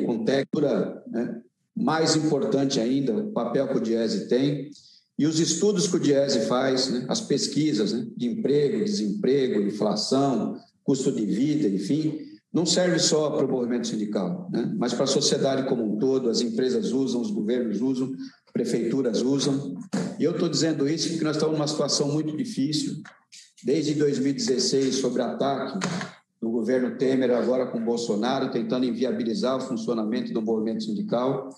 com técnica, né? Mais importante ainda, o papel que o Diese tem e os estudos que o Diese faz, né? As pesquisas, né? De emprego, desemprego, inflação, custo de vida, enfim, não serve só para o movimento sindical, né? Mas para a sociedade como um todo, as empresas usam, os governos usam, prefeituras usam. E eu estou dizendo isso porque nós estamos numa situação muito difícil, desde 2016, sobre ataque do governo Temer, agora com Bolsonaro, tentando inviabilizar o funcionamento do movimento sindical.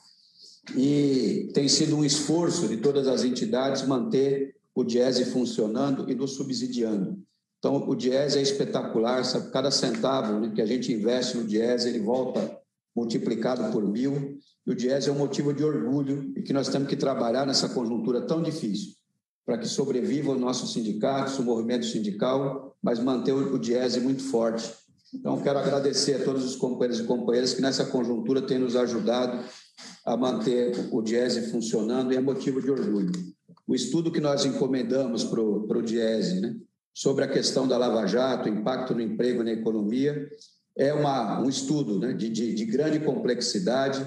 E tem sido um esforço de todas as entidades manter o Diese funcionando e nos subsidiando. Então, o Diese é espetacular, sabe? Cada centavo, né, que a gente investe no Diese, ele volta multiplicado por 1000. E o Diese é um motivo de orgulho e que nós temos que trabalhar nessa conjuntura tão difícil para que sobreviva o nosso sindicato, o movimento sindical, mas manter o Diese muito forte. Então, quero agradecer a todos os companheiros e companheiras que nessa conjuntura têm nos ajudado a manter o Diese funcionando e é motivo de orgulho. O estudo que nós encomendamos para o Diese, né, sobre a questão da Lava Jato, impacto no emprego e na economia, é um estudo, né, de grande complexidade,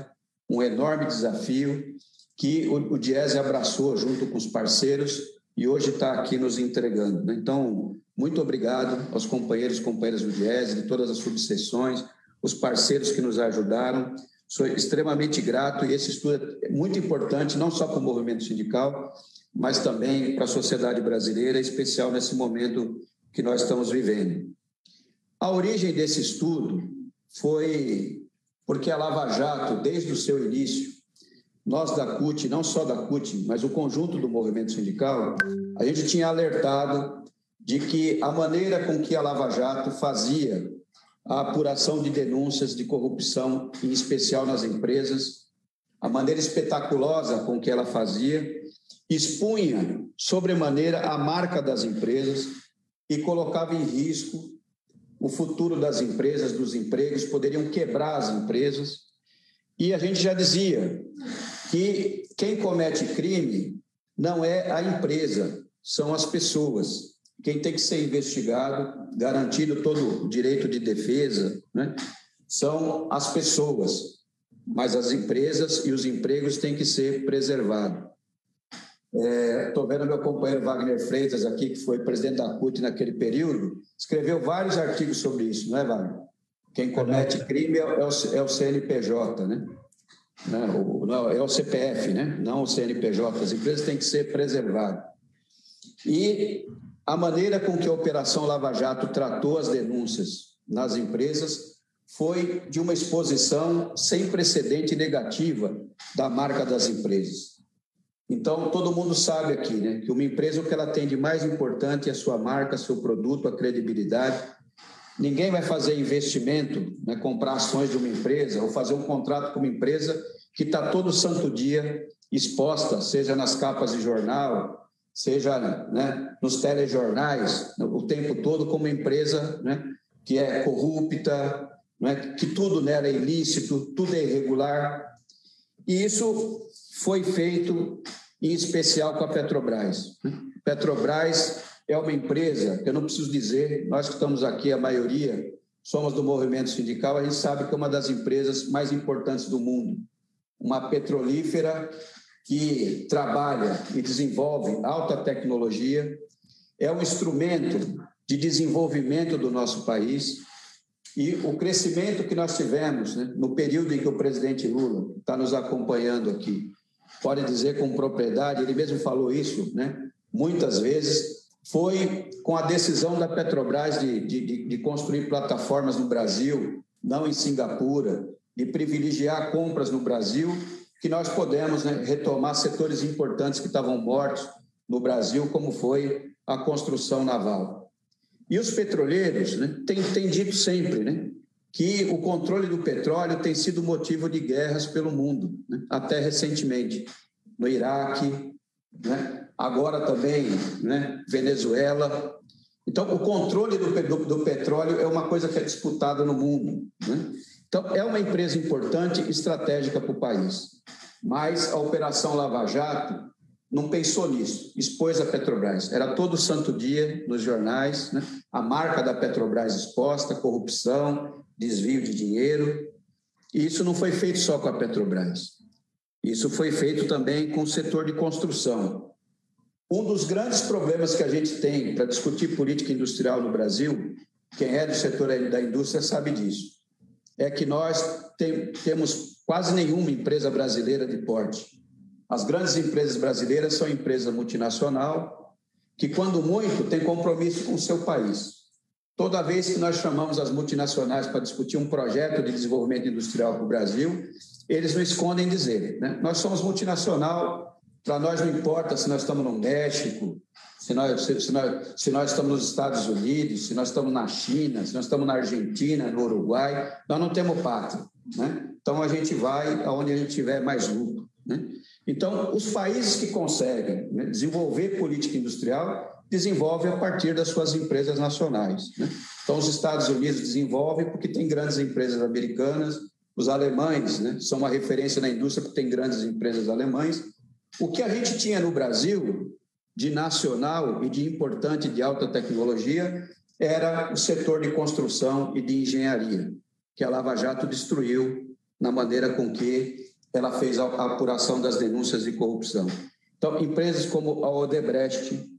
um enorme desafio que o Diese abraçou junto com os parceiros e hoje está aqui nos entregando, né? Então, muito obrigado aos companheiros e companheiras do Diese, de todas as subseções, os parceiros que nos ajudaram. Sou extremamente grato e esse estudo é muito importante, não só para o movimento sindical, mas também para a sociedade brasileira, em especial nesse momento que nós estamos vivendo. A origem desse estudo foi porque a Lava Jato, desde o seu início, nós da CUT, não só da CUT, mas o conjunto do movimento sindical, a gente tinha alertado de que a maneira com que a Lava Jato fazia a apuração de denúncias de corrupção, em especial nas empresas, a maneira espetaculosa com que ela fazia, expunha sobremaneira a marca das empresas e colocava em risco o futuro das empresas, dos empregos, poderiam quebrar as empresas. E a gente já dizia que quem comete crime não é a empresa, são as pessoas. Quem tem que ser investigado, garantido todo o direito de defesa, né, são as pessoas, mas as empresas e os empregos têm que ser preservados. Estou vendo meu companheiro Wagner Freitas aqui, que foi presidente da CUT naquele período, escreveu vários artigos sobre isso, não é, Wagner? Quem comete crime é o CNPJ, né? Não, é o CPF, né? Não o CNPJ. As empresas têm que ser preservadas. E a maneira com que a Operação Lava Jato tratou as denúncias nas empresas foi de uma exposição sem precedente negativa da marca das empresas. Então, todo mundo sabe aqui, né, que uma empresa, o que ela tem de mais importante é a sua marca, seu produto, a credibilidade. Ninguém vai fazer investimento, né, comprar ações de uma empresa ou fazer um contrato com uma empresa que está todo santo dia exposta, seja nas capas de jornal, seja, né, nos telejornais, o tempo todo, como uma empresa, né, que é corrupta, né, que tudo nela é ilícito, tudo é irregular. E isso foi feito em especial com a Petrobras. Petrobras é uma empresa, que eu não preciso dizer, nós que estamos aqui, a maioria, somos do movimento sindical, a gente sabe que é uma das empresas mais importantes do mundo. Uma petrolífera que trabalha e desenvolve alta tecnologia, é um instrumento de desenvolvimento do nosso país e o crescimento que nós tivemos, né, no período em que o presidente Lula está nos acompanhando aqui, pode dizer com propriedade, ele mesmo falou isso, né, muitas vezes, foi com a decisão da Petrobras de construir plataformas no Brasil, não em Singapura, de privilegiar compras no Brasil, que nós podemos, né, retomar setores importantes que estavam mortos no Brasil, como foi a construção naval. E os petroleiros, né, têm dito sempre, né, que o controle do petróleo tem sido motivo de guerras pelo mundo, né, até recentemente, no Iraque, né, agora também, né, Venezuela. Então, o controle do petróleo é uma coisa que é disputada no mundo, né? Então, é uma empresa importante, estratégica para o país. Mas a Operação Lava Jato não pensou nisso, expôs a Petrobras. Era todo santo dia nos jornais, né? A marca da Petrobras exposta, corrupção, desvio de dinheiro. E isso não foi feito só com a Petrobras. Isso foi feito também com o setor de construção. Um dos grandes problemas que a gente tem para discutir política industrial no Brasil, quem é do setor da indústria sabe disso, é que nós temos quase nenhuma empresa brasileira de porte. As grandes empresas brasileiras são empresas multinacional que, quando muito, têm compromisso com o seu país. Toda vez que nós chamamos as multinacionais para discutir um projeto de desenvolvimento industrial para o Brasil, eles não escondem dizer, né? Nós somos multinacional, para nós não importa se nós estamos no México, se nós estamos nos Estados Unidos, se nós estamos na China, se nós estamos na Argentina, no Uruguai, nós não temos pátria, né? Então a gente vai aonde a gente tiver mais lucro, né? Então, os países que conseguem, né, desenvolver política industrial, desenvolvem a partir das suas empresas nacionais, né? Então, os Estados Unidos desenvolvem porque tem grandes empresas americanas, os alemães, né, são uma referência na indústria porque tem grandes empresas alemães. O que a gente tinha no Brasil, de nacional e de importante de alta tecnologia, era o setor de construção e de engenharia, que a Lava Jato destruiu na maneira com que ela fez a apuração das denúncias de corrupção. Então, empresas como a Odebrecht,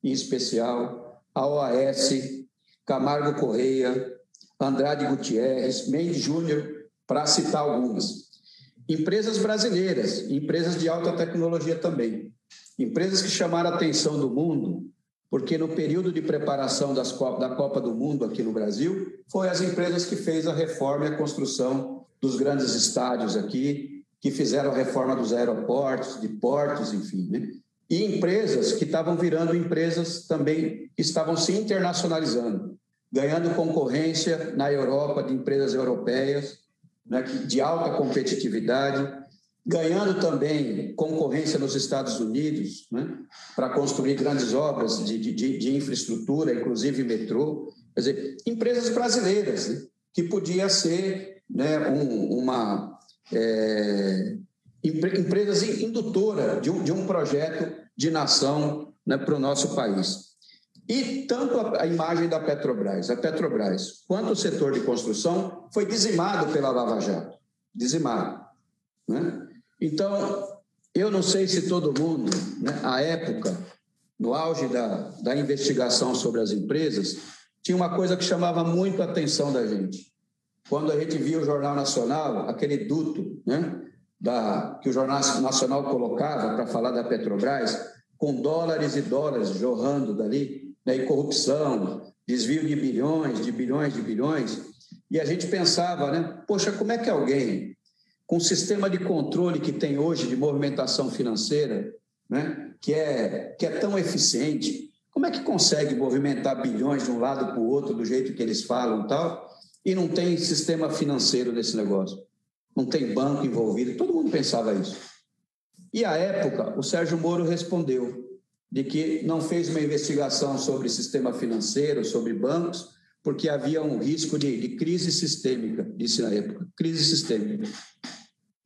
em especial, a OAS, Camargo Correia, Andrade Gutierrez, Mendes Júnior, para citar algumas. Empresas brasileiras, empresas de alta tecnologia também. Empresas que chamaram a atenção do mundo, porque no período de preparação da Copa do Mundo aqui no Brasil, foi as empresas que fez a reforma e a construção dos grandes estádios aqui, que fizeram a reforma dos aeroportos, de portos, enfim, né? E empresas que estavam virando empresas também que estavam se internacionalizando, ganhando concorrência na Europa de empresas europeias, né, de alta competitividade, ganhando também concorrência nos Estados Unidos, né, para construir grandes obras de infraestrutura, inclusive metrô. Quer dizer, empresas brasileiras, né, que podia ser, né, empresas indutora de um projeto de nação, né, para o nosso país. E tanto a imagem da Petrobras, quanto o setor de construção foi dizimado pela Lava Jato, dizimado, né? Então, eu não sei se todo mundo, né, à época, no auge da investigação sobre as empresas, tinha uma coisa que chamava muito a atenção da gente. Quando a gente via o Jornal Nacional, aquele duto, né, que o Jornal Nacional colocava para falar da Petrobras, com dólares e dólares jorrando dali, né, e corrupção, desvio de bilhões, e a gente pensava, né, poxa, como é que alguém com o sistema de controle que tem hoje de movimentação financeira, né, que é tão eficiente, como é que consegue movimentar bilhões de um lado para o outro do jeito que eles falam e tal, e não tem sistema financeiro nesse negócio, não tem banco envolvido? Todo mundo pensava isso. E, à época, o Sérgio Moro respondeu de que não fez uma investigação sobre sistema financeiro, sobre bancos, porque havia um risco de crise sistêmica, disse na época, crise sistêmica.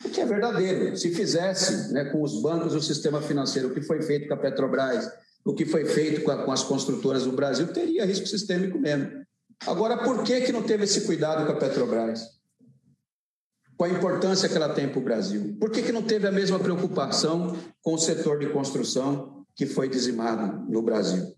O que é verdadeiro. Se fizesse, né, com os bancos o sistema financeiro, o que foi feito com a Petrobras, o que foi feito com as construtoras do Brasil, teria risco sistêmico mesmo. Agora, por que não teve esse cuidado com a Petrobras? Com a importância que ela tem para o Brasil? Por que não teve a mesma preocupação com o setor de construção que foi dizimado no Brasil?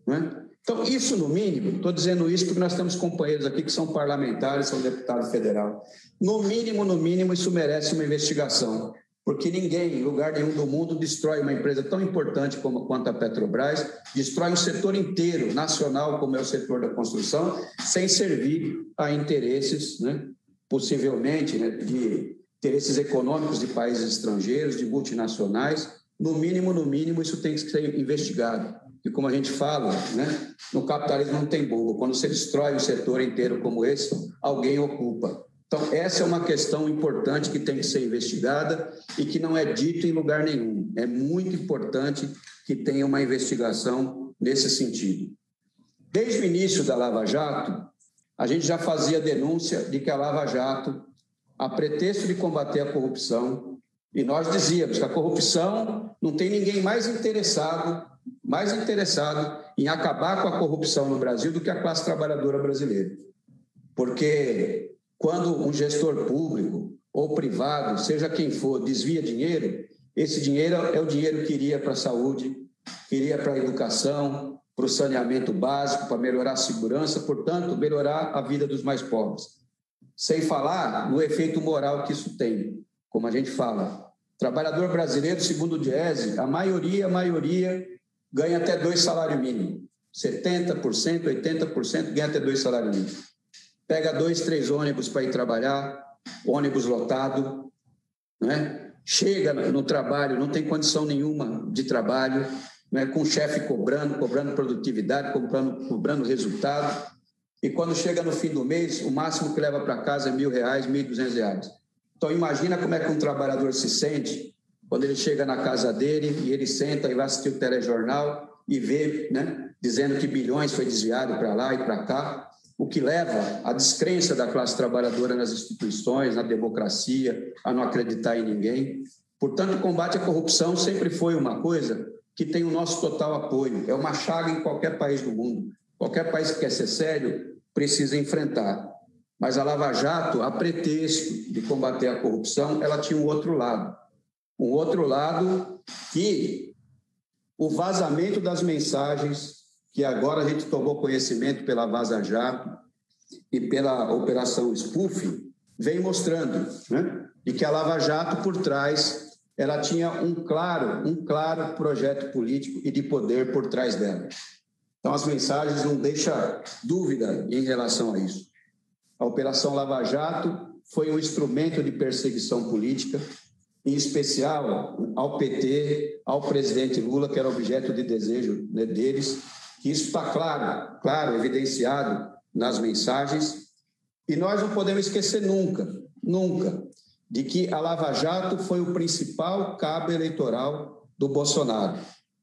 Não é? Então, isso no mínimo, estou dizendo isso porque nós temos companheiros aqui que são parlamentares, são deputados federal. No mínimo, isso merece uma investigação, porque ninguém, em lugar nenhum do mundo, destrói uma empresa tão importante quanto a Petrobras, destrói um setor inteiro, nacional, como é o setor da construção, sem servir a interesses, né, possivelmente, né, de interesses econômicos de países estrangeiros, de multinacionais. No mínimo, isso tem que ser investigado. E como a gente fala, né, no capitalismo não tem bobo. Quando você destrói um setor inteiro como esse, alguém ocupa. Então, essa é uma questão importante que tem que ser investigada e que não é dito em lugar nenhum. É muito importante que tenha uma investigação nesse sentido. Desde o início da Lava Jato, a gente já fazia denúncia de que a Lava Jato, a pretexto de combater a corrupção, e nós dizíamos que a corrupção não tem ninguém mais interessado em acabar com a corrupção no Brasil do que a classe trabalhadora brasileira. Porque quando um gestor público ou privado, seja quem for, desvia dinheiro, esse dinheiro é o dinheiro que iria para a saúde, que iria para a educação, para o saneamento básico, para melhorar a segurança, portanto, melhorar a vida dos mais pobres. Sem falar no efeito moral que isso tem. Como a gente fala, trabalhador brasileiro, segundo o Diese, a maioria ganha até 2 salários mínimos. 70%, 80% ganha até 2 salários mínimos. Pega 2, 3 ônibus para ir trabalhar, ônibus lotado, né? Chega no trabalho, não tem condição nenhuma de trabalho, né? Com o chefe cobrando produtividade, cobrando resultado. E quando chega no fim do mês, o máximo que leva para casa é R$1.000, R$1.200. Então, imagina como é que um trabalhador se sente quando ele chega na casa dele e ele senta e vai assistir o telejornal e vê, né, dizendo que bilhões foi desviado para lá e para cá, o que leva à descrença da classe trabalhadora nas instituições, na democracia, a não acreditar em ninguém. Portanto, o combate à corrupção sempre foi uma coisa que tem o nosso total apoio. É uma chaga em qualquer país do mundo. Qualquer país que quer ser sério precisa enfrentar. Mas a Lava Jato, a pretexto de combater a corrupção, ela tinha um outro lado. Um outro lado que o vazamento das mensagens, que agora a gente tomou conhecimento pela Vaza Jato e pela Operação Spoofing, vem mostrando, né? E que a Lava Jato, por trás, ela tinha um claro projeto político e de poder por trás dela. Então, as mensagens não deixam dúvida em relação a isso. A Operação Lava Jato foi um instrumento de perseguição política, em especial ao PT, ao presidente Lula, que era objeto de desejo, né, deles, que isso está claro, evidenciado nas mensagens. E nós não podemos esquecer nunca, de que a Lava Jato foi o principal cabo eleitoral do Bolsonaro.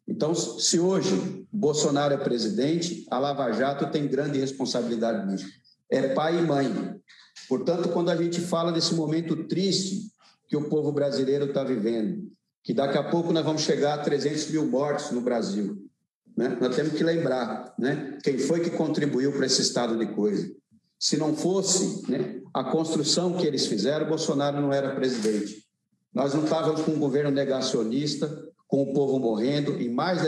Então, se hoje Bolsonaro é presidente, a Lava Jato tem grande responsabilidade nisso. É pai e mãe. Portanto, quando a gente fala desse momento triste que o povo brasileiro está vivendo, que daqui a pouco nós vamos chegar a 300 mil mortos no Brasil, né? Nós temos que lembrar, né, quem foi que contribuiu para esse estado de coisa. Se não fosse, né, a construção que eles fizeram, Bolsonaro não era presidente. Nós não estávamos com um governo negacionista, com o povo morrendo, e mais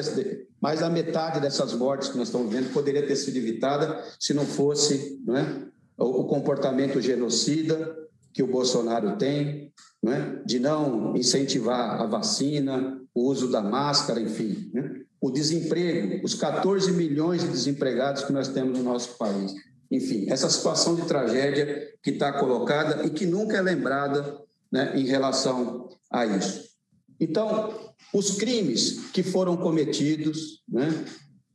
da metade dessas mortes que nós estamos vendo poderia ter sido evitada se não fosse, não é, o comportamento genocida que o Bolsonaro tem, não é, de não incentivar a vacina, o uso da máscara, enfim, né, o desemprego, os 14 milhões de desempregados que nós temos no nosso país. Enfim, essa situação de tragédia que está colocada e que nunca é lembrada, né, em relação a isso. Então, os crimes que foram cometidos, né,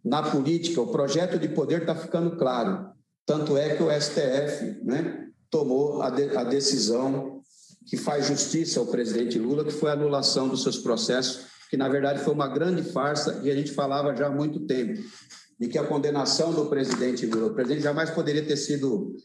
na política, o projeto de poder está ficando claro. Tanto é que o STF, né, tomou a decisão que faz justiça ao presidente Lula, que foi a anulação dos seus processos, que, na verdade, foi uma grande farsa e a gente falava já há muito tempo, de que a condenação do presidente Lula, o presidente jamais poderia ter sido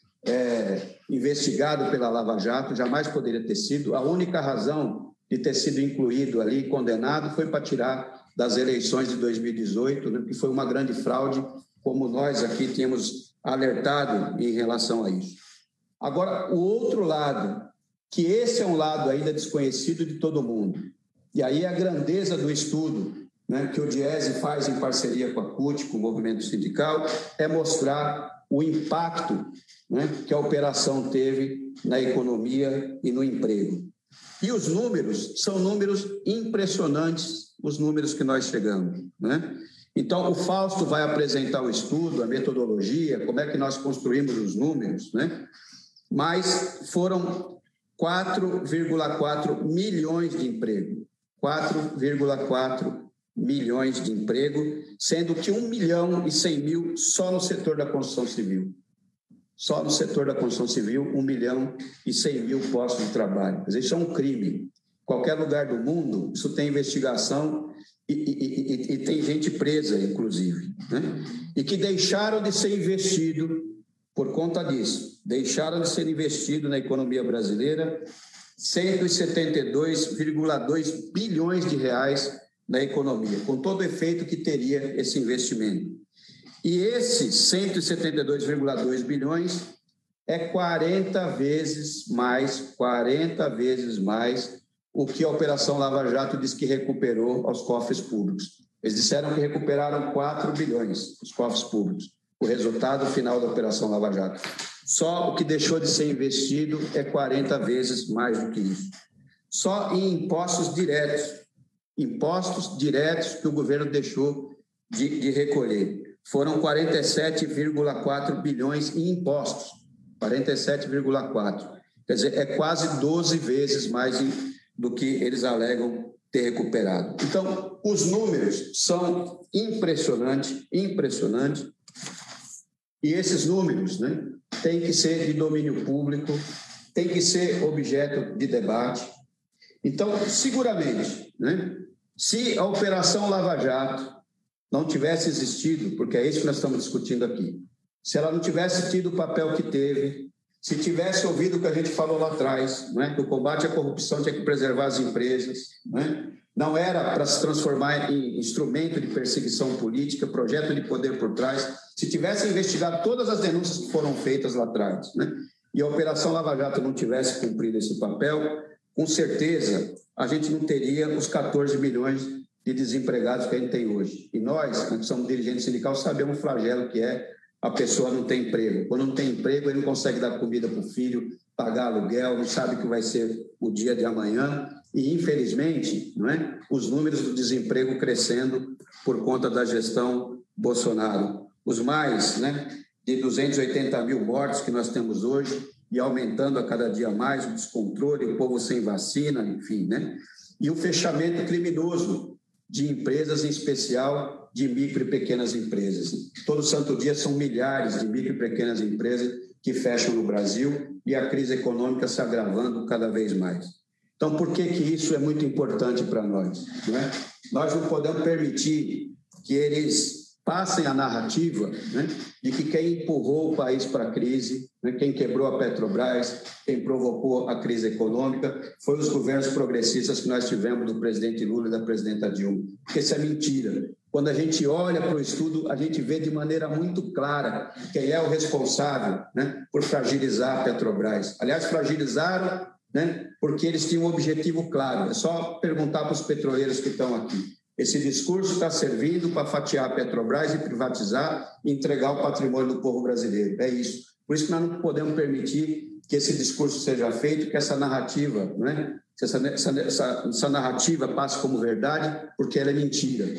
investigado pela Lava Jato, jamais poderia ter sido. A única razão de ter sido incluído ali, condenado, foi para tirar das eleições de 2018, né, que foi uma grande fraude, como nós aqui tínhamos alertado em relação a isso. Agora, o outro lado, que esse é um lado ainda desconhecido de todo mundo, e aí a grandeza do estudo, né, que o Diese faz em parceria com a CUT, com o movimento sindical, é mostrar o impacto, né, que a operação teve na economia e no emprego. E os números são números impressionantes, os números que nós chegamos, né? Então, o Fausto vai apresentar o estudo, a metodologia, como é que nós construímos os números, né? Mas foram 4,4 milhões de emprego, 4,4 milhões de emprego, sendo que 1.100.000 só no setor da construção civil. Só no setor da construção civil, 1.100.000 postos de trabalho. Quer dizer, isso é um crime. Qualquer lugar do mundo, isso tem investigação e tem gente presa, inclusive, né? E que deixaram de ser investido por conta disso. Deixaram de ser investido na economia brasileira 172,2 bilhões de reais na economia, com todo o efeito que teria esse investimento. E esses 172,2 bilhões é 40 vezes mais o que a Operação Lava Jato diz que recuperou aos cofres públicos. Eles disseram que recuperaram 4 bilhões os cofres públicos, o resultado final da Operação Lava Jato. Só o que deixou de ser investido é 40 vezes mais do que isso. Só em impostos diretos que o governo deixou de recolher. Foram 47,4 bilhões em impostos, 47,4. Quer dizer, é quase 12 vezes mais do que eles alegam ter recuperado. Então, os números são impressionantes, e esses números, né, têm que ser de domínio público, têm que ser objeto de debate. Então, seguramente, né, se a Operação Lava Jato não tivesse existido, porque é isso que nós estamos discutindo aqui, se ela não tivesse tido o papel que teve, se tivesse ouvido o que a gente falou lá atrás, né, que o combate à corrupção tinha que preservar as empresas, né, não era para se transformar em instrumento de perseguição política, projeto de poder por trás, se tivesse investigado todas as denúncias que foram feitas lá atrás, né, e a Operação Lava Jato não tivesse cumprido esse papel, com certeza a gente não teria os 14 milhões de desempregados que a gente tem hoje. E nós, que somos dirigentes sindicais, sabemos o flagelo que é a pessoa não ter emprego. Quando não tem emprego, ele não consegue dar comida para o filho, pagar aluguel, não sabe o que vai ser o dia de amanhã. E, infelizmente, não é, os números do desemprego crescendo por conta da gestão Bolsonaro. Os mais, né, de 280 mil mortos que nós temos hoje e aumentando a cada dia mais o descontrole, o povo sem vacina, enfim, né? E o fechamento criminoso de empresas, em especial de micro e pequenas empresas. Todo santo dia são milhares de micro e pequenas empresas que fecham no Brasil e a crise econômica se agravando cada vez mais. Então, por que isso é muito importante para nós? Não é? Nós não podemos permitir que eles passem a narrativa, né, de que quem empurrou o país para a crise, né, quem quebrou a Petrobras, quem provocou a crise econômica, foi os governos progressistas que nós tivemos do presidente Lula e da presidenta Dilma. Porque isso é mentira. Quando a gente olha para o estudo, a gente vê de maneira muito clara quem é o responsável, né, por fragilizar a Petrobras. Aliás, fragilizaram, né, porque eles tinham um objetivo claro. É só perguntar para os petroleiros que estão aqui. Esse discurso está servindo para fatiar a Petrobras e privatizar e entregar o patrimônio do povo brasileiro. É isso. Por isso que nós não podemos permitir que esse discurso seja feito, que essa narrativa, né, essa narrativa passe como verdade, porque ela é mentira.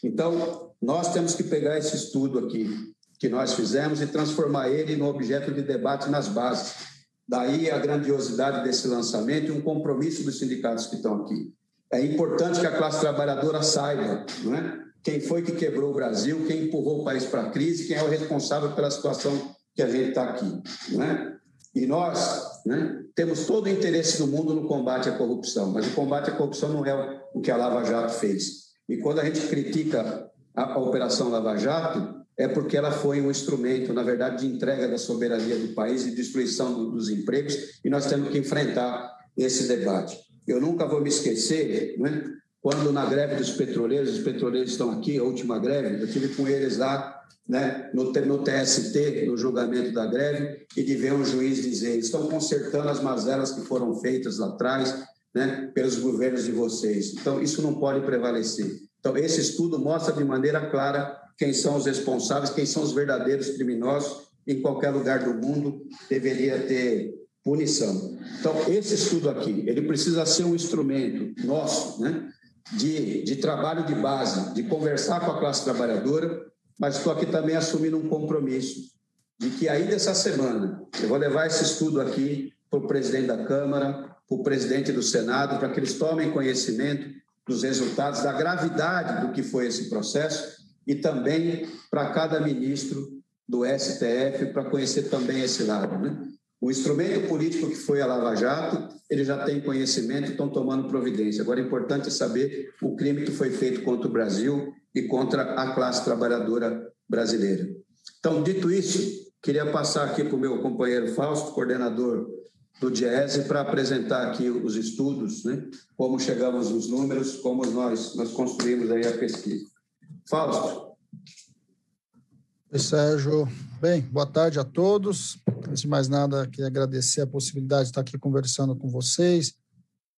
Então, nós temos que pegar esse estudo aqui que nós fizemos e transformar ele no objeto de debate nas bases. Daí a grandiosidade desse lançamento e um compromisso dos sindicatos que estão aqui. É importante que a classe trabalhadora saiba, não é, quem foi que quebrou o Brasil, quem empurrou o país para a crise, quem é o responsável pela situação que a gente está aqui. Não é? E nós, né, temos todo o interesse do mundo no combate à corrupção, mas o combate à corrupção não é o que a Lava Jato fez. E quando a gente critica a Operação Lava Jato, é porque ela foi um instrumento, na verdade, de entrega da soberania do país e destruição dos empregos, e nós temos que enfrentar esse debate. Eu nunca vou me esquecer, né, quando na greve dos petroleiros, os petroleiros estão aqui, a última greve, eu estive com eles lá, né, no TST, no julgamento da greve, e de ver um juiz dizer, estão consertando as mazelas que foram feitas lá atrás, né, pelos governos de vocês. Então, isso não pode prevalecer. Então, esse estudo mostra de maneira clara quem são os responsáveis, quem são os verdadeiros criminosos. Em qualquer lugar do mundo deveria ter punição. Então, esse estudo aqui, ele precisa ser um instrumento nosso, né, de trabalho de base, de conversar com a classe trabalhadora, mas estou aqui também assumindo um compromisso de que ainda essa semana eu vou levar esse estudo aqui para o presidente da Câmara, para o presidente do Senado, para que eles tomem conhecimento dos resultados, da gravidade do que foi esse processo e também para cada ministro do STF, para conhecer também esse lado, né? O instrumento político que foi a Lava Jato, ele já tem conhecimento e estão tomando providência. Agora, é importante saber o crime que foi feito contra o Brasil e contra a classe trabalhadora brasileira. Então, dito isso, queria passar aqui para o meu companheiro Fausto, coordenador do DIEESE, para apresentar aqui os estudos, né? Como chegamos nos números, como nós construímos aí a pesquisa. Fausto. Oi, Sérgio. Bem, boa tarde a todos. Antes de mais nada, queria agradecer a possibilidade de estar aqui conversando com vocês,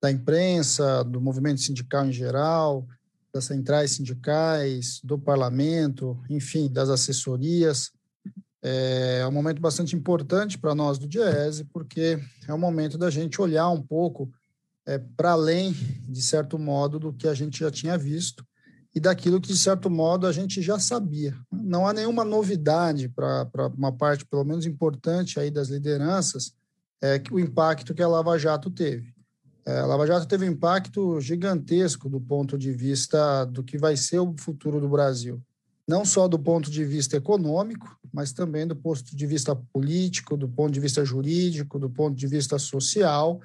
da imprensa, do movimento sindical em geral, das centrais sindicais, do parlamento, enfim, das assessorias. É um momento bastante importante para nós do Diese, porque é um momento da gente olhar um pouco para além, de certo modo, do que a gente já tinha visto e daquilo que, de certo modo, a gente já sabia. Não há nenhuma novidade para uma parte, pelo menos importante, aí das lideranças, o impacto que a Lava Jato teve. A Lava Jato teve um impacto gigantesco do ponto de vista do que vai ser o futuro do Brasil. Não só do ponto de vista econômico, mas também do ponto de vista político, do ponto de vista jurídico, do ponto de vista social.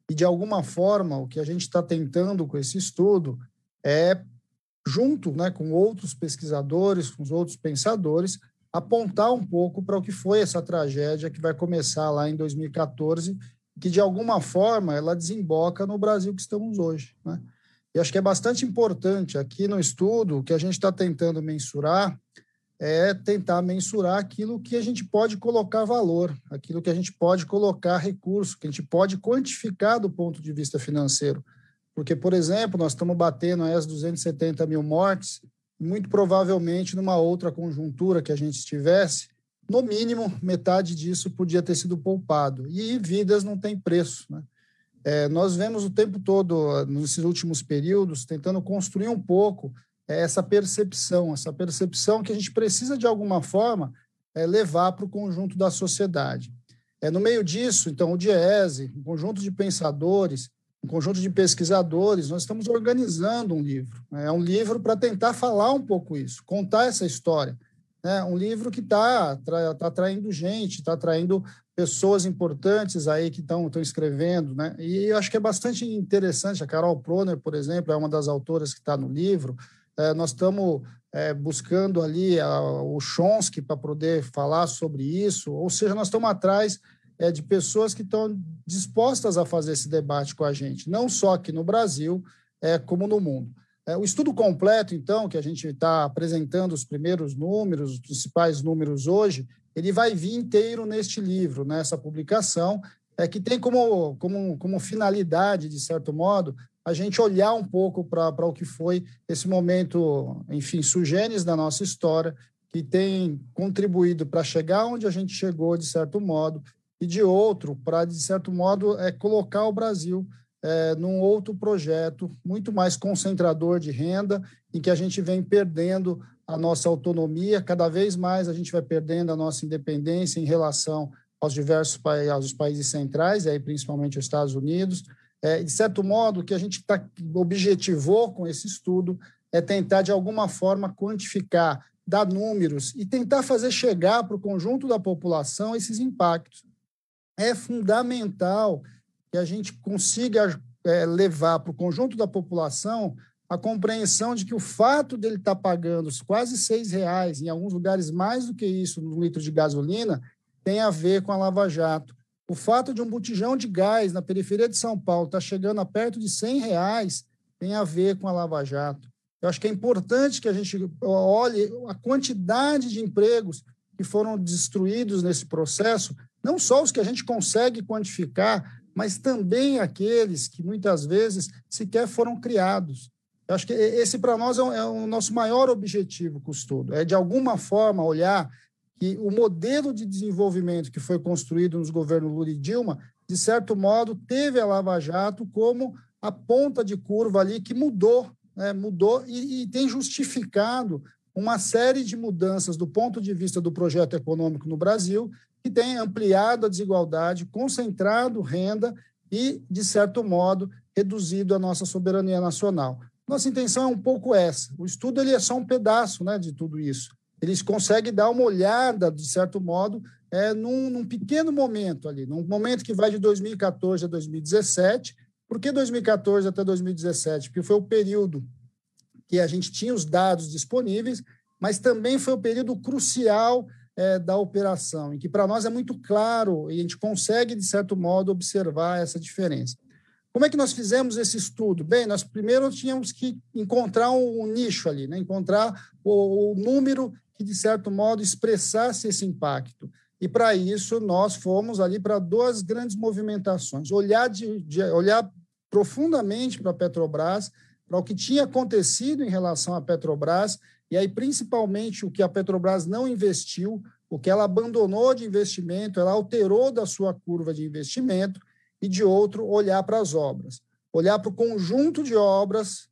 E, de alguma forma, o que a gente está tentando com esse estudo é, junto, né, com outros pesquisadores, com os outros pensadores, apontar um pouco para o que foi essa tragédia que vai começar lá em 2014, que, de alguma forma, ela desemboca no Brasil que estamos hoje, né? E acho que é bastante importante aqui no estudo, o que a gente está tentando mensurar é tentar mensurar aquilo que a gente pode colocar valor, aquilo que a gente pode colocar recurso, que a gente pode quantificar do ponto de vista financeiro. Porque, por exemplo, nós estamos batendo as 270 mil mortes, muito provavelmente numa outra conjuntura que a gente estivesse, no mínimo, metade disso podia ter sido poupado. E vidas não têm preço, né? Nós vemos o tempo todo, nesses últimos períodos, tentando construir um pouco essa percepção que a gente precisa, de alguma forma, levar para o conjunto da sociedade. No meio disso, então, o Diese, um conjunto de pensadores, um conjunto de pesquisadores, nós estamos organizando um livro. É um livro para tentar falar um pouco isso, contar essa história. Um livro que está atraindo gente, está atraindo pessoas importantes aí que estão escrevendo, né? E eu acho que é bastante interessante. A Carol Proner, por exemplo, é uma das autoras que está no livro. Nós estamos buscando ali o Chomsky para poder falar sobre isso, ou seja, nós estamos atrás de pessoas que estão dispostas a fazer esse debate com a gente, não só aqui no Brasil, como no mundo. O estudo completo, então, que a gente está apresentando os primeiros números, os principais números hoje, ele vai vir inteiro neste livro, nessa publicação, que tem como finalidade, de certo modo, a gente olhar um pouco para o que foi esse momento, enfim, sui generis da nossa história, que tem contribuído para chegar onde a gente chegou, de certo modo, e de outro, para, de certo modo, colocar o Brasil num outro projeto muito mais concentrador de renda, em que a gente vem perdendo a nossa autonomia, cada vez mais a gente vai perdendo a nossa independência em relação aos diversos aos países centrais, e aí principalmente os Estados Unidos. De certo modo, o que a gente objetivou com esse estudo é tentar, de alguma forma, quantificar, dar números e tentar fazer chegar para o conjunto da população esses impactos. É fundamental que a gente consiga levar para o conjunto da população a compreensão de que o fato dele estar pagando quase R$6, em alguns lugares mais do que isso, no litro de gasolina, tem a ver com a Lava Jato. O fato de um botijão de gás na periferia de São Paulo estar chegando a perto de R$100 tem a ver com a Lava Jato. Eu acho que é importante que a gente olhe a quantidade de empregos que foram destruídos nesse processo, não só os que a gente consegue quantificar, mas também aqueles que muitas vezes sequer foram criados. Eu acho que esse, para nós, é o nosso maior objetivo com o estudo, é, de alguma forma, olhar que o modelo de desenvolvimento que foi construído nos governos Lula e Dilma, de certo modo, teve a Lava Jato como a ponta de curva ali que mudou e tem justificado uma série de mudanças do ponto de vista do projeto econômico no Brasil, que tem ampliado a desigualdade, concentrado renda e, de certo modo, reduzido a nossa soberania nacional. Nossa intenção é um pouco essa. O estudo ele é só um pedaço, né, de tudo isso. Eles conseguem dar uma olhada, de certo modo, num pequeno momento ali, num momento que vai de 2014 a 2017. Por que 2014 até 2017? Porque foi o período que a gente tinha os dados disponíveis, mas também foi o período crucial da operação, em que para nós é muito claro e a gente consegue, de certo modo, observar essa diferença. Como é que nós fizemos esse estudo? Bem, nós primeiro tínhamos que encontrar um nicho ali, né? Encontrar o número que, de certo modo, expressasse esse impacto. E, para isso, nós fomos ali para duas grandes movimentações. Olhar profundamente para a Petrobras, para o que tinha acontecido em relação à Petrobras, e aí, principalmente, o que a Petrobras não investiu, o que ela abandonou de investimento, ela alterou da sua curva de investimento, e, de outro, olhar para as obras. Olhar para o conjunto de obras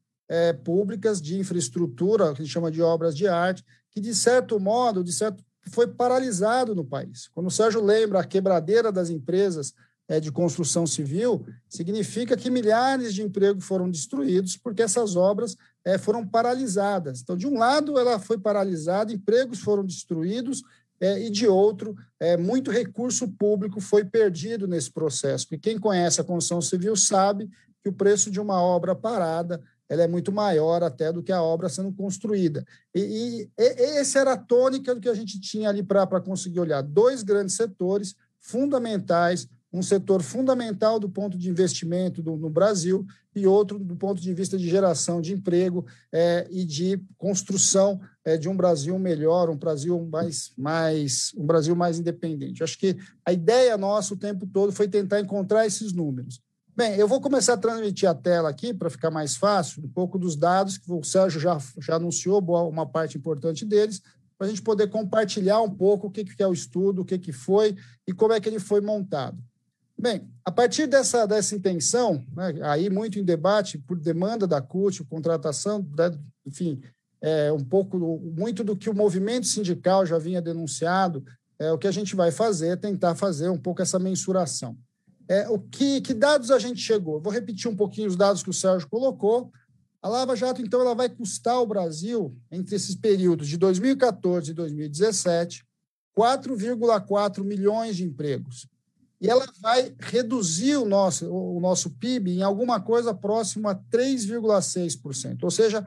públicas de infraestrutura, que a gente chama de obras de arte, que, de certo modo, foi paralisado no país. Quando o Sérgio lembra a quebradeira das empresas de construção civil, significa que milhares de empregos foram destruídos porque essas obras foram paralisadas. Então, de um lado, ela foi paralisada, empregos foram destruídos, e, de outro, muito recurso público foi perdido nesse processo. Porque quem conhece a construção civil sabe que o preço de uma obra parada ela é muito maior até do que a obra sendo construída. E essa era a tônica do que a gente tinha ali para conseguir olhar. Dois grandes setores fundamentais, um setor fundamental do ponto de investimento no Brasil e outro do ponto de vista de geração de emprego e de construção de um Brasil melhor, um Brasil mais independente. Acho que a ideia nossa o tempo todo foi tentar encontrar esses números. Bem, eu vou começar a transmitir a tela aqui para ficar mais fácil, um pouco dos dados que o Sérgio já anunciou, uma parte importante deles, para a gente poder compartilhar um pouco o que é o estudo, o que foi e como é que ele foi montado. Bem, a partir dessa intenção, né, aí muito em debate, por demanda da CUT, contratação, enfim, muito do que o movimento sindical já vinha denunciado, o que a gente vai fazer é tentar fazer um pouco essa mensuração. Que dados a gente chegou? Vou repetir um pouquinho os dados que o Sérgio colocou. A Lava Jato, então, ela vai custar ao Brasil, entre esses períodos de 2014 e 2017, 4,4 milhões de empregos. E ela vai reduzir o nosso PIB em alguma coisa próximo a 3,6%. Ou seja,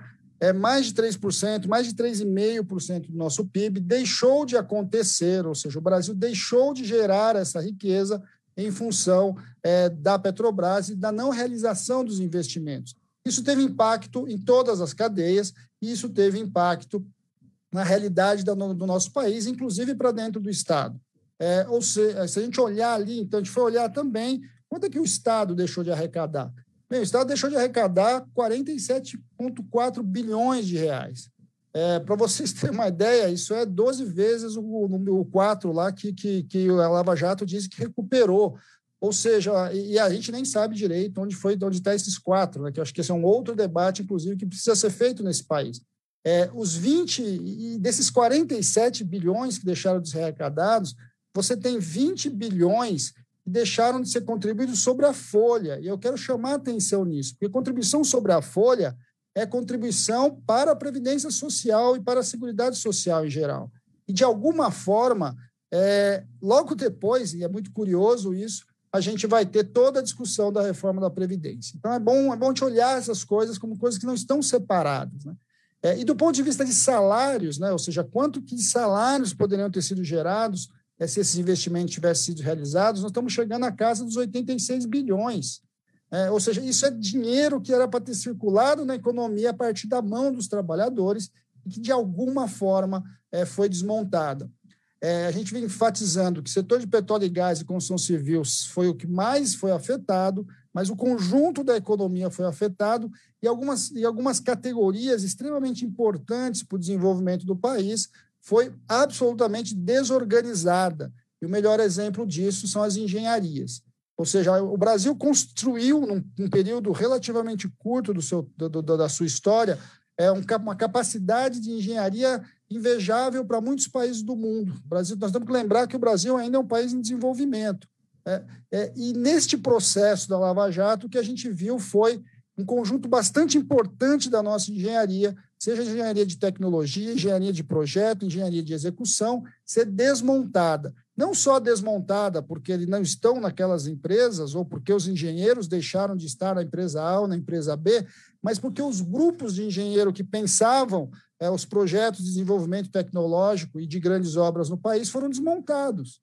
mais de 3%, mais de 3,5% do nosso PIB deixou de acontecer, ou seja, o Brasil deixou de gerar essa riqueza em função da Petrobras e da não realização dos investimentos. Isso teve impacto em todas as cadeias e isso teve impacto na realidade do nosso país, inclusive para dentro do Estado. Ou seja, se a gente olhar ali, então a gente foi olhar também quanto é que o Estado deixou de arrecadar. Bem, o Estado deixou de arrecadar 47,4 bilhões de reais. Para vocês terem uma ideia, isso é 12 vezes o 4 lá que a Lava Jato disse que recuperou. Ou seja, e a gente nem sabe direito onde está esses 4, né, que eu acho que esse é um outro debate, inclusive, que precisa ser feito nesse país. Os 20, e desses 47 bilhões que deixaram de ser arrecadados, você tem 20 bilhões que deixaram de ser contribuídos sobre a folha. E eu quero chamar a atenção nisso, porque contribuição sobre a folha é contribuição para a Previdência Social e para a Seguridade Social em geral. E, de alguma forma, logo depois, e é muito curioso isso, a gente vai ter toda a discussão da reforma da Previdência. Então, é bom a gente olhar essas coisas como coisas que não estão separadas, né? E do ponto de vista de salários, né, ou seja, quanto que salários poderiam ter sido gerados se esses investimentos tivessem sido realizados, nós estamos chegando à casa dos 86 bilhões. Ou seja, isso é dinheiro que era para ter circulado na economia a partir da mão dos trabalhadores e que, de alguma forma, foi desmontada. A gente vem enfatizando que o setor de petróleo e gás e construção civil foi o que mais foi afetado, mas o conjunto da economia foi afetado e algumas categorias extremamente importantes para o desenvolvimento do país foi absolutamente desorganizada. E o melhor exemplo disso são as engenharias. Ou seja, o Brasil construiu, num período relativamente curto da sua história, uma capacidade de engenharia invejável para muitos países do mundo. Nós temos que lembrar que o Brasil ainda é um país em desenvolvimento. E neste processo da Lava Jato, o que a gente viu foi um conjunto bastante importante da nossa engenharia, seja engenharia de tecnologia, engenharia de projeto, engenharia de execução, ser desmontada. Não só desmontada porque eles não estão naquelas empresas ou porque os engenheiros deixaram de estar na empresa A ou na empresa B, mas porque os grupos de engenheiro que pensavam os projetos de desenvolvimento tecnológico e de grandes obras no país foram desmontados.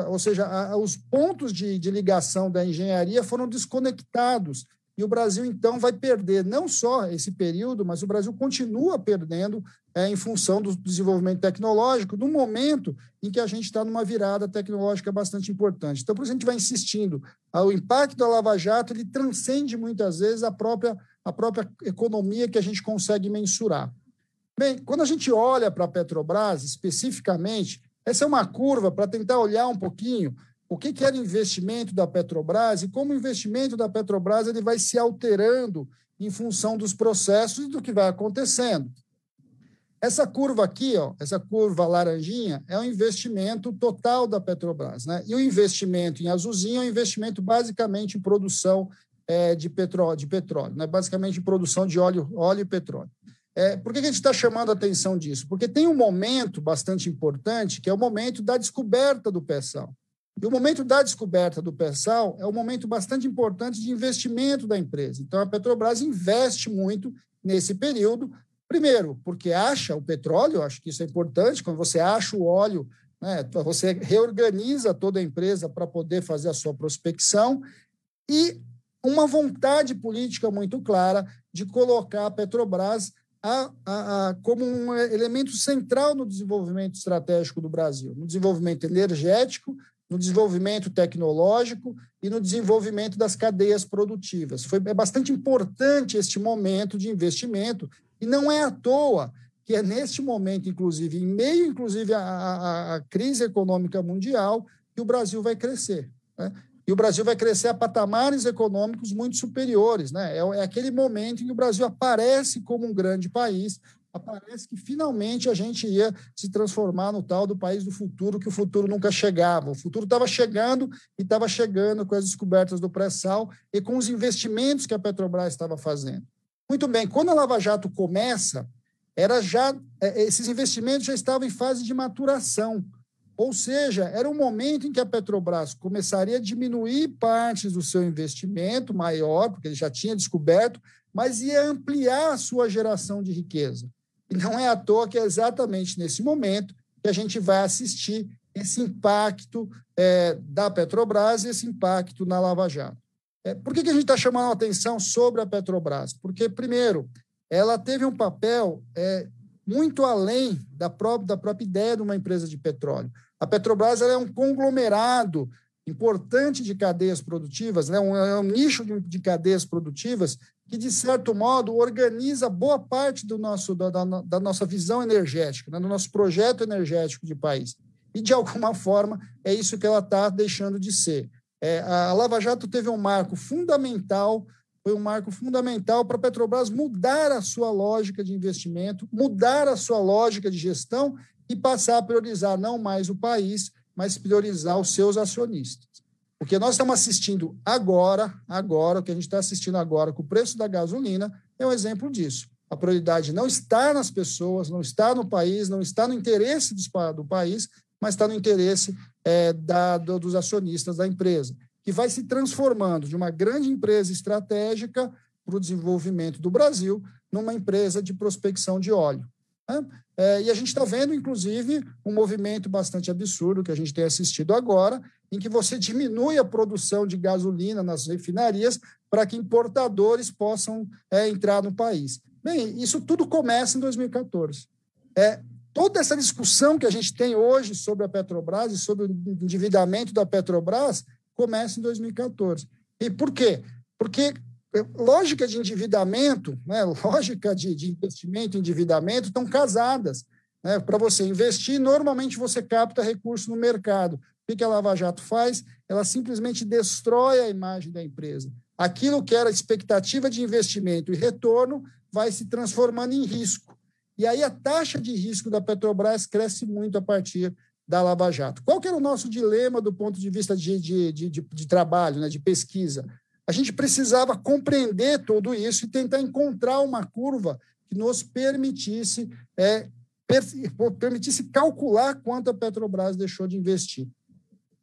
Ou seja, os pontos de ligação da engenharia foram desconectados. e o Brasil, então, vai perder não só esse período, mas o Brasil continua perdendo em função do desenvolvimento tecnológico, no momento em que a gente está numa virada tecnológica bastante importante. Então, por isso, a gente vai insistindo. O impacto da Lava Jato ele transcende, muitas vezes, a própria economia que a gente consegue mensurar. Bem, quando a gente olha para a Petrobras, especificamente, essa é uma curva para tentar olhar um pouquinho o que era o investimento da Petrobras e como o investimento da Petrobras ele vai se alterando em função dos processos e do que vai acontecendo. Essa curva aqui, essa curva laranjinha, é o investimento total da Petrobras, né? E o investimento em azulzinho é o investimento basicamente em produção de petróleo, né? Basicamente em produção de óleo e petróleo. Por que a gente está chamando a atenção disso? Porque tem um momento bastante importante, que é o momento da descoberta do pré-sal. E o momento da descoberta do pré-sal é um momento bastante importante de investimento da empresa. Então, a Petrobras investe muito nesse período, primeiro, porque acha o petróleo, acho que isso é importante, quando você acha o óleo, né, você reorganiza toda a empresa para poder fazer a sua prospecção, e uma vontade política muito clara de colocar a Petrobras como um elemento central no desenvolvimento estratégico do Brasil, no desenvolvimento energético, no desenvolvimento tecnológico e no desenvolvimento das cadeias produtivas. É bastante importante este momento de investimento, e não é à toa que é neste momento, inclusive, em meio, inclusive, à crise econômica mundial, que o Brasil vai crescer, né? E o Brasil vai crescer a patamares econômicos muito superiores, né? É aquele momento em que o Brasil aparece como um grande país, aparece que finalmente a gente ia se transformar no tal do país do futuro, que o futuro nunca chegava. O futuro estava chegando e estava chegando com as descobertas do pré-sal e com os investimentos que a Petrobras estava fazendo. Muito bem, quando a Lava Jato começa, esses investimentos já estavam em fase de maturação. Ou seja, era um momento em que a Petrobras começaria a diminuir partes do seu investimento maior, porque ele já tinha descoberto, mas ia ampliar a sua geração de riqueza. E não é à toa que é exatamente nesse momento que a gente vai assistir esse impacto da Petrobras e esse impacto na Lava Jato. Por que a gente está chamando a atenção sobre a Petrobras? Porque, primeiro, ela teve um papel muito além da própria ideia de uma empresa de petróleo. A Petrobras é um conglomerado importante de cadeias produtivas, né? É um nicho de cadeias produtivas que, de certo modo, organiza boa parte da nossa visão energética, né? Do nosso projeto energético de país. E, de alguma forma, é isso que ela está deixando de ser. A Lava Jato teve um marco fundamental, foi um marco fundamental para a Petrobras mudar a sua lógica de investimento, mudar a sua lógica de gestão e passar a priorizar não mais o país, mas priorizar os seus acionistas. O que nós estamos assistindo agora, o que a gente está assistindo agora com o preço da gasolina, é um exemplo disso. A prioridade não está nas pessoas, não está no país, não está no interesse do país, mas está no interesse dos acionistas da empresa, que vai se transformando de uma grande empresa estratégica para o desenvolvimento do Brasil numa empresa de prospecção de óleo. Né? E a gente está vendo, inclusive, um movimento bastante absurdo que a gente tem assistido agora, em que você diminui a produção de gasolina nas refinarias para que importadores possam entrar no país. Bem, isso tudo começa em 2014. Toda essa discussão que a gente tem hoje sobre a Petrobras e sobre o endividamento da Petrobras começa em 2014. E por quê? Porque lógica de endividamento, né, lógica de investimento e endividamento estão casadas. Né? Para você investir, normalmente você capta recurso no mercado. O que a Lava Jato faz? Ela simplesmente destrói a imagem da empresa. Aquilo que era expectativa de investimento e retorno vai se transformando em risco. E aí a taxa de risco da Petrobras cresce muito a partir da Lava Jato. Qual que era o nosso dilema do ponto de vista de trabalho, né, de pesquisa? A gente precisava compreender tudo isso e tentar encontrar uma curva que nos permitisse calcular quanto a Petrobras deixou de investir.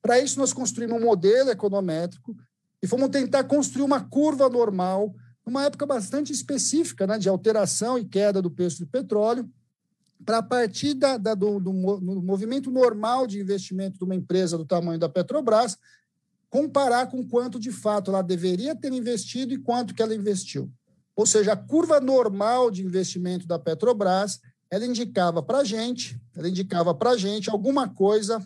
Para isso, nós construímos um modelo econométrico e fomos tentar construir uma curva normal, numa época bastante específica, né, de alteração e queda do preço do petróleo, para a partir do movimento normal de investimento de uma empresa do tamanho da Petrobras, comparar com quanto, de fato, ela deveria ter investido e quanto que ela investiu. Ou seja, a curva normal de investimento da Petrobras, ela indicava para a gente alguma coisa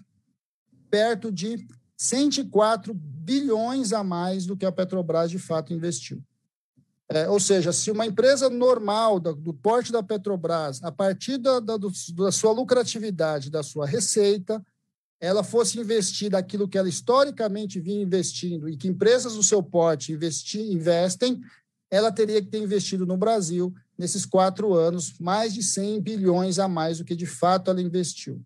perto de 104 bilhões a mais do que a Petrobras, de fato, investiu. Ou seja, se uma empresa normal, do porte da Petrobras, a partir da sua lucratividade, da sua receita, ela fosse investir aquilo que ela historicamente vinha investindo e que empresas do seu porte investem, ela teria que ter investido no Brasil, nesses 4 anos, mais de 100 bilhões a mais do que, de fato, ela investiu.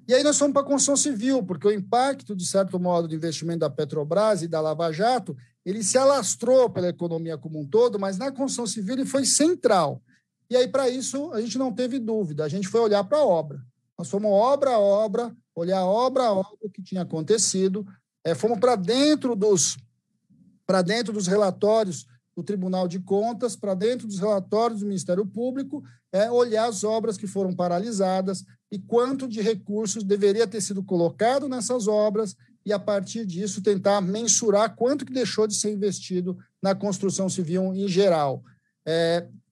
E aí nós fomos para a construção civil, porque o impacto, de certo modo, do investimento da Petrobras e da Lava Jato, ele se alastrou pela economia como um todo, mas na construção civil ele foi central. E aí, para isso, a gente não teve dúvida, a gente foi olhar para a obra. Nós fomos obra a obra, olhar obra a obra o que tinha acontecido, fomos para dentro dos relatórios do Tribunal de Contas, para dentro dos relatórios do Ministério Público, olhar as obras que foram paralisadas e quanto de recursos deveria ter sido colocado nessas obras e, a partir disso, tentar mensurar quanto que deixou de ser investido na construção civil em geral.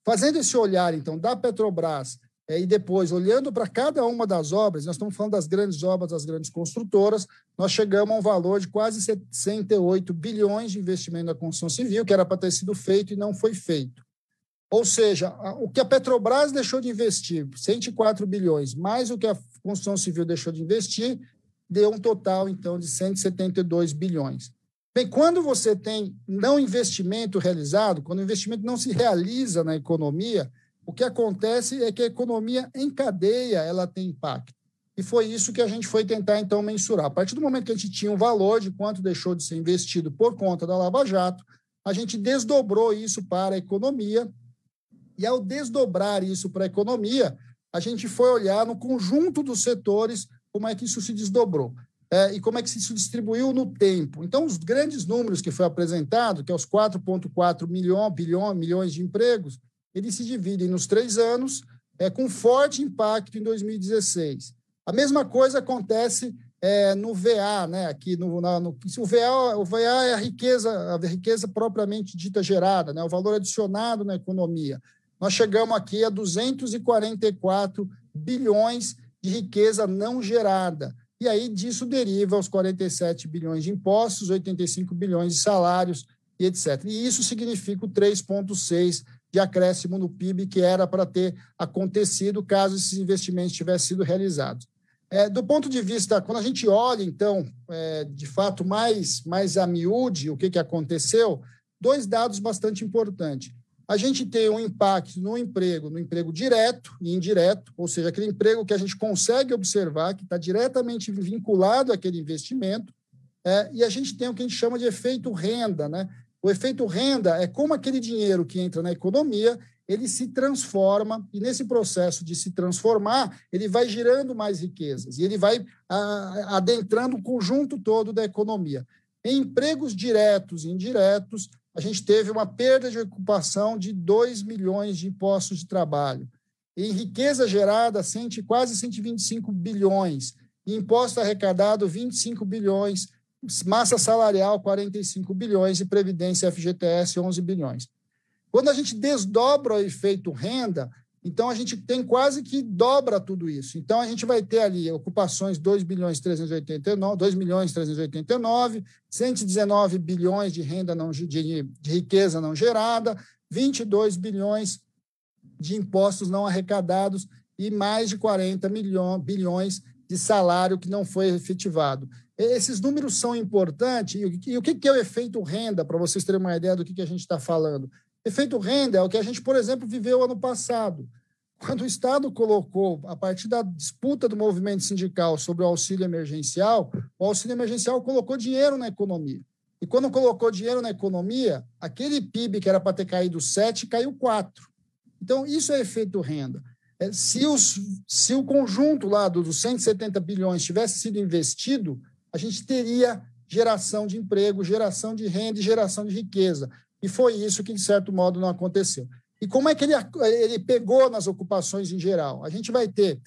Fazendo esse olhar, então, da Petrobras e depois, olhando para cada uma das obras, nós estamos falando das grandes obras, das grandes construtoras, nós chegamos a um valor de quase 68 bilhões de investimento na construção civil, que era para ter sido feito e não foi feito. Ou seja, o que a Petrobras deixou de investir, 104 bilhões, mais o que a construção civil deixou de investir, deu um total, então, de 172 bilhões. Bem, quando você tem não investimento realizado, quando o investimento não se realiza na economia, o que acontece é que a economia em cadeia ela tem impacto. E foi isso que a gente foi tentar, então, mensurar. A partir do momento que a gente tinha um valor de quanto deixou de ser investido por conta da Lava Jato, a gente desdobrou isso para a economia, e ao desdobrar isso para a economia, a gente foi olhar no conjunto dos setores como é que isso se desdobrou e como é que isso se distribuiu no tempo. Então, os grandes números que foi apresentado, que é os 4,4 milhões de empregos, eles se dividem nos 3 anos, com forte impacto em 2016. A mesma coisa acontece no VA, né? Aqui o VA é a riqueza propriamente dita gerada, né? O valor adicionado na economia. Nós chegamos aqui a 244 bilhões de riqueza não gerada. E aí disso deriva os 47 bilhões de impostos, 85 bilhões de salários e etc. E isso significa o 3,6% de acréscimo no PIB que era para ter acontecido caso esses investimentos tivessem sido realizados. Do ponto de vista, quando a gente olha, então, de fato, mais a miúde, o que aconteceu, 2 dados bastante importantes. A gente tem um impacto no emprego direto e indireto, ou seja, aquele emprego que a gente consegue observar, que está diretamente vinculado àquele investimento, e a gente tem o que a gente chama de efeito renda, né? O efeito renda é como aquele dinheiro que entra na economia, ele se transforma, e nesse processo de se transformar, ele vai gerando mais riquezas, e ele vai adentrando o conjunto todo da economia. Em empregos diretos e indiretos, a gente teve uma perda de ocupação de 2 milhões de postos de trabalho. Em riqueza gerada, quase 125 bilhões. Em imposto arrecadado, 25 bilhões. Massa salarial, 45 bilhões. E previdência FGTS, 11 bilhões. Quando a gente desdobra o efeito renda, então a gente tem quase que dobra tudo isso. Então a gente vai ter ali ocupações 2.389, 119 bilhões de renda de riqueza não gerada, 22 bilhões de impostos não arrecadados e mais de 40 bilhões de salário que não foi efetivado. Esses números são importantes. E o que é o efeito renda, para vocês terem uma ideia do que a gente está falando? Efeito renda é o que a gente, por exemplo, viveu ano passado. Quando o Estado colocou, a partir da disputa do movimento sindical sobre o auxílio emergencial colocou dinheiro na economia. E quando colocou dinheiro na economia, aquele PIB que era para ter caído 7, caiu 4. Então, isso é efeito renda. Se o conjunto lá dos 170 bilhões tivesse sido investido, a gente teria geração de emprego, geração de renda e geração de riqueza. E foi isso que, de certo modo, não aconteceu. E como é que ele pegou nas ocupações em geral? A gente vai ter,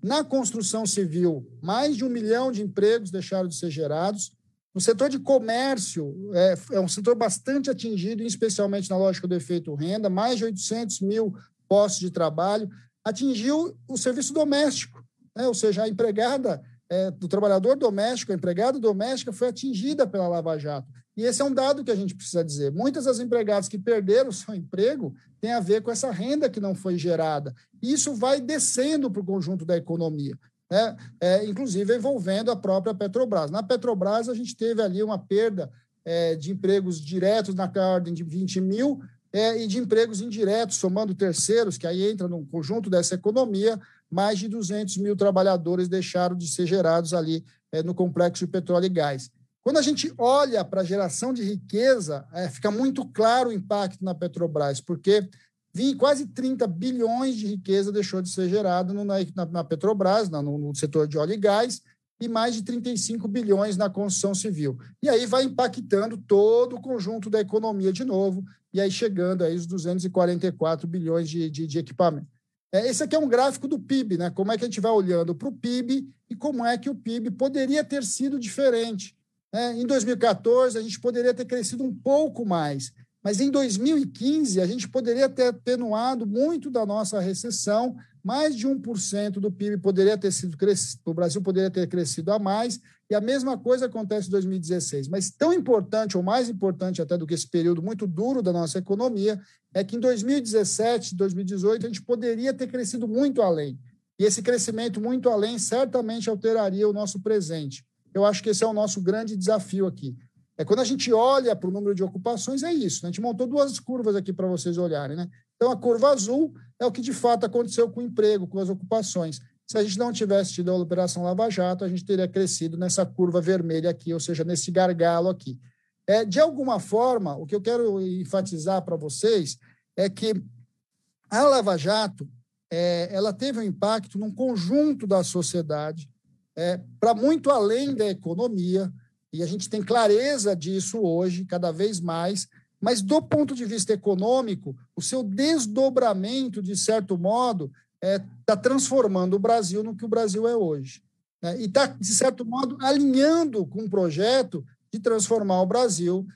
na construção civil, mais de 1 milhão de empregos deixaram de ser gerados. No setor de comércio, é um setor bastante atingido, especialmente na lógica do efeito renda, mais de 800 mil postos de trabalho. Atingiu o serviço doméstico, né? Ou seja, a empregada do trabalhador doméstico, a empregada doméstica foi atingida pela Lava Jato. E esse é um dado que a gente precisa dizer. Muitas das empregadas que perderam o seu emprego têm a ver com essa renda que não foi gerada. E isso vai descendo para o conjunto da economia, né? Inclusive envolvendo a própria Petrobras. Na Petrobras, a gente teve ali uma perda de empregos diretos na ordem de 20 mil e de empregos indiretos, somando terceiros, que aí entra no conjunto dessa economia, mais de 200 mil trabalhadores deixaram de ser gerados ali no complexo de petróleo e gás. Quando a gente olha para a geração de riqueza, fica muito claro o impacto na Petrobras, porque quase 30 bilhões de riqueza deixou de ser gerado na Petrobras, no setor de óleo e gás, e mais de 35 bilhões na construção civil. E aí vai impactando todo o conjunto da economia de novo, e aí chegando aí os 244 bilhões de equipamento. Esse aqui é um gráfico do PIB, né? Como é que a gente vai olhando para o PIB e como é que o PIB poderia ter sido diferente. Em 2014, a gente poderia ter crescido um pouco mais, mas em 2015, a gente poderia ter atenuado muito da nossa recessão, mais de 1% do PIB poderia ter sido crescido, o Brasil poderia ter crescido a mais, e a mesma coisa acontece em 2016. Mas tão importante, ou mais importante até do que esse período muito duro da nossa economia, é que em 2017, 2018, a gente poderia ter crescido muito além. E esse crescimento muito além certamente alteraria o nosso presente. Eu acho que esse é o nosso grande desafio aqui. Quando a gente olha para o número de ocupações, é isso. A gente montou duas curvas aqui para vocês olharem, né? Então, a curva azul é o que, de fato, aconteceu com o emprego, com as ocupações. Se a gente não tivesse tido a Operação Lava Jato, a gente teria crescido nessa curva vermelha aqui, ou seja, nesse gargalo aqui. De alguma forma, o que eu quero enfatizar para vocês é que a Lava Jato ela teve um impacto num conjunto da sociedade, para muito além da economia, e a gente tem clareza disso hoje, cada vez mais, mas do ponto de vista econômico, o seu desdobramento, de certo modo, está transformando o Brasil no que o Brasil é hoje. E está, de certo modo, alinhando com um projeto de transformar o Brasil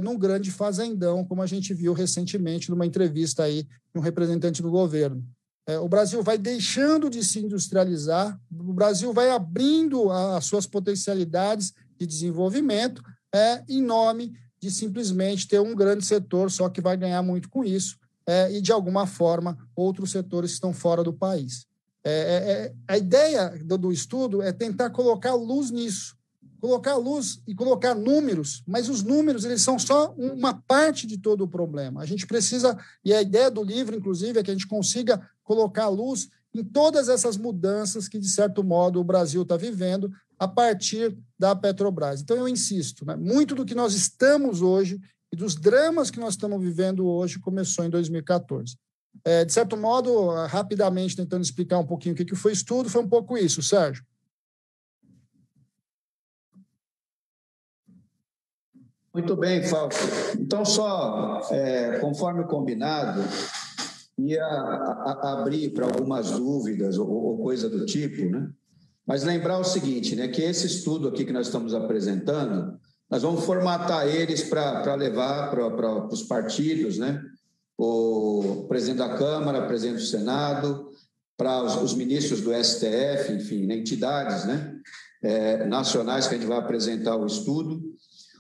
num grande fazendão, como a gente viu recentemente numa entrevista aí de um representante do governo. O Brasil vai deixando de se industrializar, o Brasil vai abrindo as suas potencialidades de desenvolvimento em nome de simplesmente ter um grande setor só que vai ganhar muito com isso e, de alguma forma, outros setores estão fora do país. A ideia do estudo é tentar colocar luz nisso, colocar luz e colocar números, mas os números eles são só uma parte de todo o problema. A gente precisa, e a ideia do livro, inclusive, é que a gente consiga colocar luz em todas essas mudanças que, de certo modo, o Brasil está vivendo a partir da Petrobras. Então, eu insisto, né? Muito do que nós estamos hoje e dos dramas que nós estamos vivendo hoje começou em 2014. De certo modo, rapidamente, tentando explicar um pouquinho o que foi estudo, foi um pouco isso, Sérgio. Muito bem, Fausto. Então, só conforme combinado, ia abrir para algumas dúvidas ou coisa do tipo, né? Mas lembrar o seguinte, né, que esse estudo aqui que nós estamos apresentando, nós vamos formatar eles para levar para os partidos, né? O presidente da Câmara, o presidente do Senado, para os ministros do STF, enfim, né, entidades, né, nacionais que a gente vai apresentar o estudo.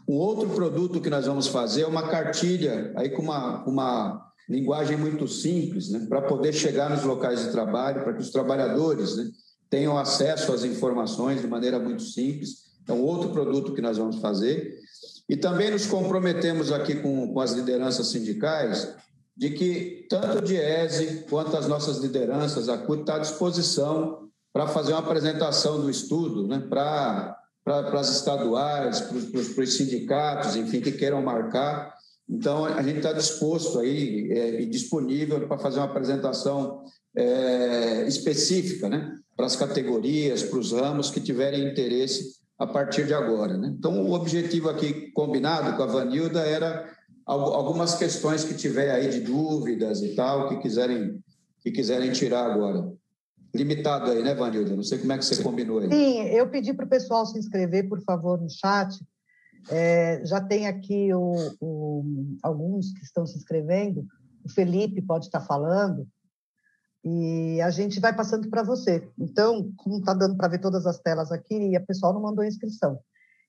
Um outro produto que nós vamos fazer é uma cartilha aí com uma linguagem muito simples, né, para poder chegar nos locais de trabalho, para que os trabalhadores, né, tenham acesso às informações de maneira muito simples. É um outro produto que nós vamos fazer. E também nos comprometemos aqui com as lideranças sindicais de que tanto o DIEESE quanto as nossas lideranças, a CUT, está à disposição para fazer uma apresentação do estudo, né, para as estaduais, para os sindicatos, enfim, que queiram marcar. Então, a gente está disposto aí e disponível para fazer uma apresentação específica, né, para as categorias, para os ramos que tiverem interesse a partir de agora, né? Então, o objetivo aqui, combinado com a Vanilda, era algumas questões que tiver aí de dúvidas e tal, que quiserem tirar agora. Limitado aí, né, Vanilda? Não sei como é que você combinou aí. Sim, eu pedi para o pessoal se inscrever, por favor, no chat, Já tem aqui alguns que estão se inscrevendo. O Felipe pode estar falando. E a gente vai passando para você. Então, como está dando para ver todas as telas aqui, e a pessoal não mandou inscrição.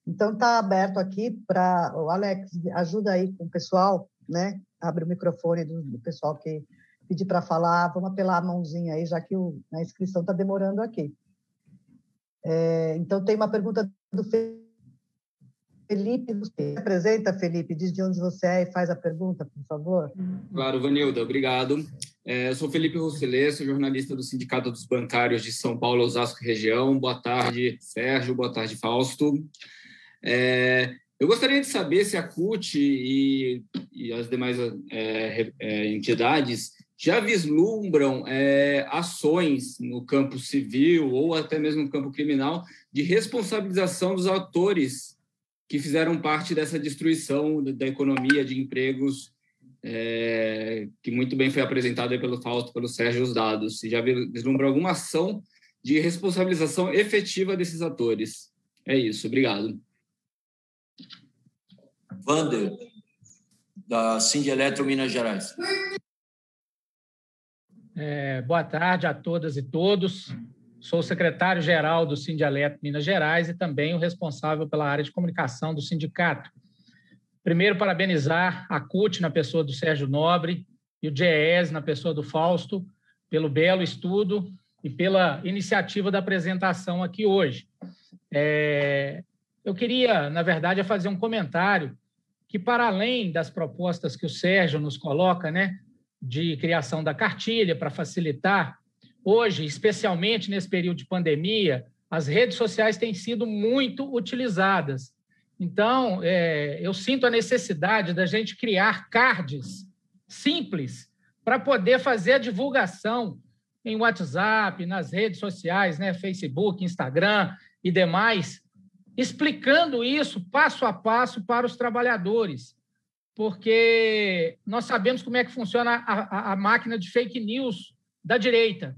Então, está aberto aqui para... O Alex, ajuda aí com o pessoal, né? Abre o microfone do pessoal que pedir para falar. Vamos apelar a mãozinha aí, já que a inscrição está demorando aqui. Então, tem uma pergunta do Felipe. Você se apresenta, Felipe? Diz de onde você é e faz a pergunta, por favor. Claro, Vanilda, obrigado. Eu sou Felipe Rosselê, sou jornalista do Sindicato dos Bancários de São Paulo, Osasco Região. Boa tarde, Sérgio. Boa tarde, Fausto. Eu gostaria de saber se a CUT e as demais entidades já vislumbram ações no campo civil ou até mesmo no campo criminal de responsabilização dos autores que fizeram parte dessa destruição da economia, de empregos, que muito bem foi apresentado aí pelo Fausto, pelo Sérgio, os dados. Se já vislumbra alguma ação de responsabilização efetiva desses atores. É isso, obrigado. Wander, da Sindeletro Minas Gerais. Boa tarde a todas e todos. Sou o secretário-geral do Sindeletro Minas Gerais e também o responsável pela área de comunicação do sindicato. Primeiro, parabenizar a CUT, na pessoa do Sérgio Nobre, e o GES, na pessoa do Fausto, pelo belo estudo e pela iniciativa da apresentação aqui hoje. Eu queria, na verdade, fazer um comentário que, para além das propostas que o Sérgio nos coloca, né, de criação da cartilha para facilitar, hoje, especialmente nesse período de pandemia, as redes sociais têm sido muito utilizadas. Então, eu sinto a necessidade da gente criar cards simples para poder fazer a divulgação em WhatsApp, nas redes sociais, né, Facebook, Instagram e demais, explicando isso passo a passo para os trabalhadores, porque nós sabemos como é que funciona a máquina de fake news da direita,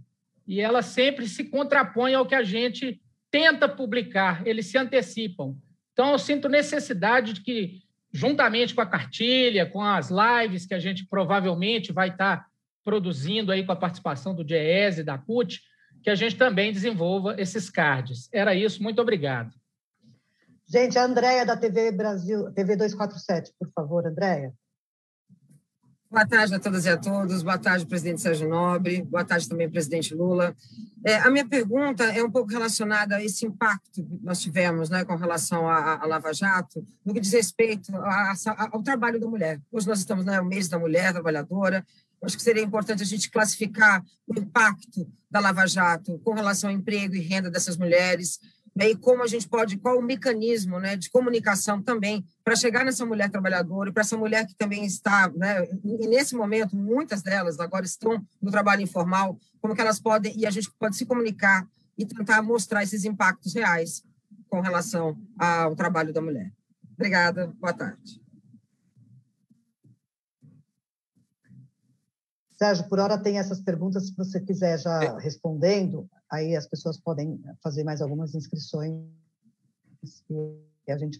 e ela sempre se contrapõe ao que a gente tenta publicar, eles se antecipam. Então, eu sinto necessidade de que, juntamente com a cartilha, com as lives que a gente provavelmente vai estar produzindo aí com a participação do GES e da CUT, que a gente também desenvolva esses cards. Era isso, muito obrigado. Gente, a Andréia da TV Brasil, TV 247, por favor, Andréia. Boa tarde a todas e a todos. Boa tarde, presidente Sérgio Nobre. Boa tarde também, presidente Lula. A minha pergunta é um pouco relacionada a esse impacto que nós tivemos, né, com relação à Lava Jato, no que diz respeito ao trabalho da mulher. Hoje nós estamos no mês da mulher trabalhadora. Acho que seria importante a gente classificar o impacto da Lava Jato com relação ao emprego e renda dessas mulheres, e como a gente pode, qual o mecanismo, né, de comunicação também para chegar nessa mulher trabalhadora e para essa mulher que também está, né, e nesse momento, muitas delas agora estão no trabalho informal, como que elas podem, e a gente pode se comunicar e tentar mostrar esses impactos reais com relação ao trabalho da mulher. Obrigada, boa tarde. Sérgio, por hora tem essas perguntas, se você quiser já respondendo, aí as pessoas podem fazer mais algumas inscrições e a gente...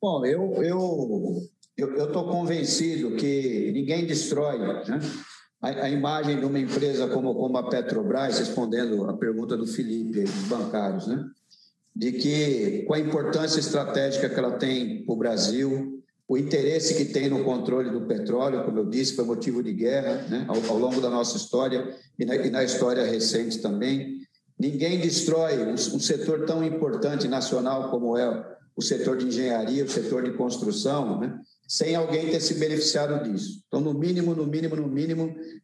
Bom, eu estou convencido que ninguém destrói, né, a imagem de uma empresa como a Petrobras, respondendo a pergunta do Felipe, dos bancários, né, de que, com a importância estratégica que ela tem para o Brasil, o interesse que tem no controle do petróleo, como eu disse, foi motivo de guerra, né, ao longo da nossa história e na história recente também. Ninguém destrói um setor tão importante nacional como é o setor de engenharia, o setor de construção, né, sem alguém ter se beneficiado disso. Então, no mínimo,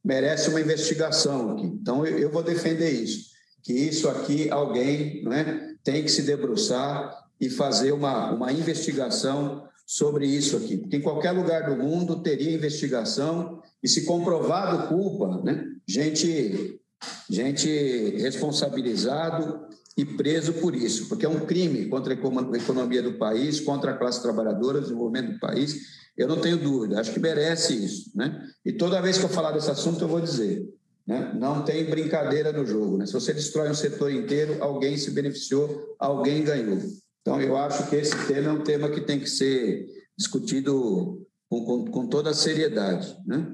merece uma investigação aqui. Então, eu vou defender isso, que isso aqui alguém, né, tem que se debruçar e fazer uma investigação sobre isso aqui, porque em qualquer lugar do mundo teria investigação e, se comprovado culpa, né, gente responsabilizado e preso por isso, porque é um crime contra a economia do país, contra a classe trabalhadora, o desenvolvimento do país. Eu não tenho dúvida, acho que merece isso, né? E toda vez que eu falar desse assunto, eu vou dizer, né? Não tem brincadeira no jogo, né? Se você destrói um setor inteiro, alguém se beneficiou, alguém ganhou. Então, eu acho que esse tema é um tema que tem que ser discutido com toda a seriedade, né?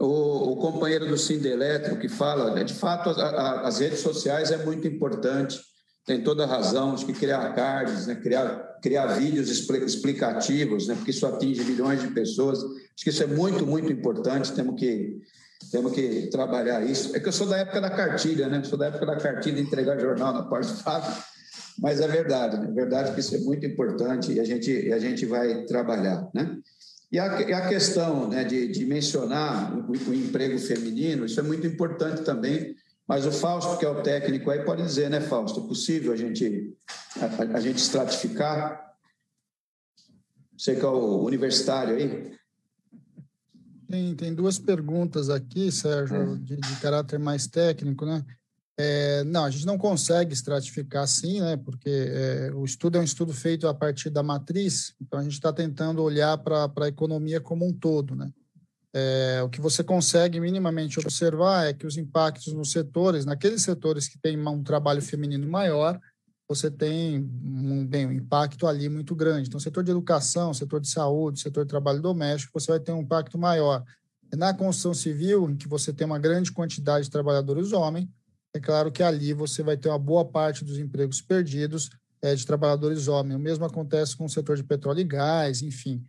O companheiro do Sindeletro que fala, né, de fato, as redes sociais é muito importante, tem toda a razão de que criar cards, né, criar vídeos explicativos, né, porque isso atinge milhões de pessoas. Acho que isso é muito, muito importante, temos que trabalhar isso. É que eu sou da época da cartilha, né? Sou da época da cartilha de entregar jornal na parte do Fábio, mas é verdade, né? É verdade que isso é muito importante e a gente vai trabalhar, né? E a questão, né, de mencionar o emprego feminino, isso é muito importante também, mas o Fausto, que é o técnico aí, pode dizer, né, Fausto, é possível a gente estratificar? Você que é o universitário aí? Tem duas perguntas aqui, Sérgio, de caráter mais técnico, né? Não, a gente não consegue estratificar assim, né? Porque o estudo é um estudo feito a partir da matriz, então a gente está tentando olhar para a economia como um todo, né? O que você consegue minimamente observar é que os impactos nos setores, naqueles setores que têm um trabalho feminino maior, você tem um impacto ali muito grande. Então, setor de educação, setor de saúde, setor de trabalho doméstico, você vai ter um impacto maior. Na construção civil, em que você tem uma grande quantidade de trabalhadores homens, é claro que ali você vai ter uma boa parte dos empregos perdidos de trabalhadores homens. O mesmo acontece com o setor de petróleo e gás, enfim.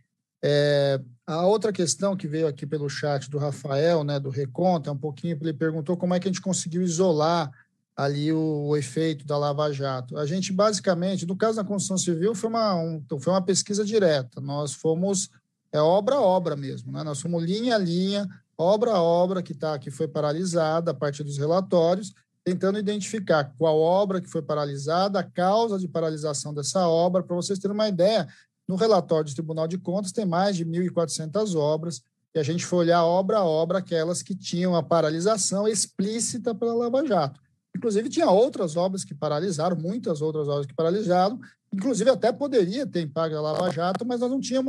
A outra questão que veio aqui pelo chat do Rafael, né, do Reconta, um pouquinho, ele perguntou como é que a gente conseguiu isolar ali o efeito da Lava Jato. A gente, basicamente, no caso da construção civil, foi uma pesquisa direta. Nós fomos obra a obra mesmo, né? Nós fomos linha a linha, obra a obra que foi paralisada a partir dos relatórios, tentando identificar qual obra que foi paralisada, a causa de paralisação dessa obra. Para vocês terem uma ideia, no relatório do Tribunal de Contas tem mais de 1.400 obras, e a gente foi olhar obra a obra aquelas que tinham a paralisação explícita pela Lava Jato. Inclusive, tinha outras obras que paralisaram, muitas outras obras que paralisaram, inclusive até poderia ter impacto da Lava Jato, mas nós não tinha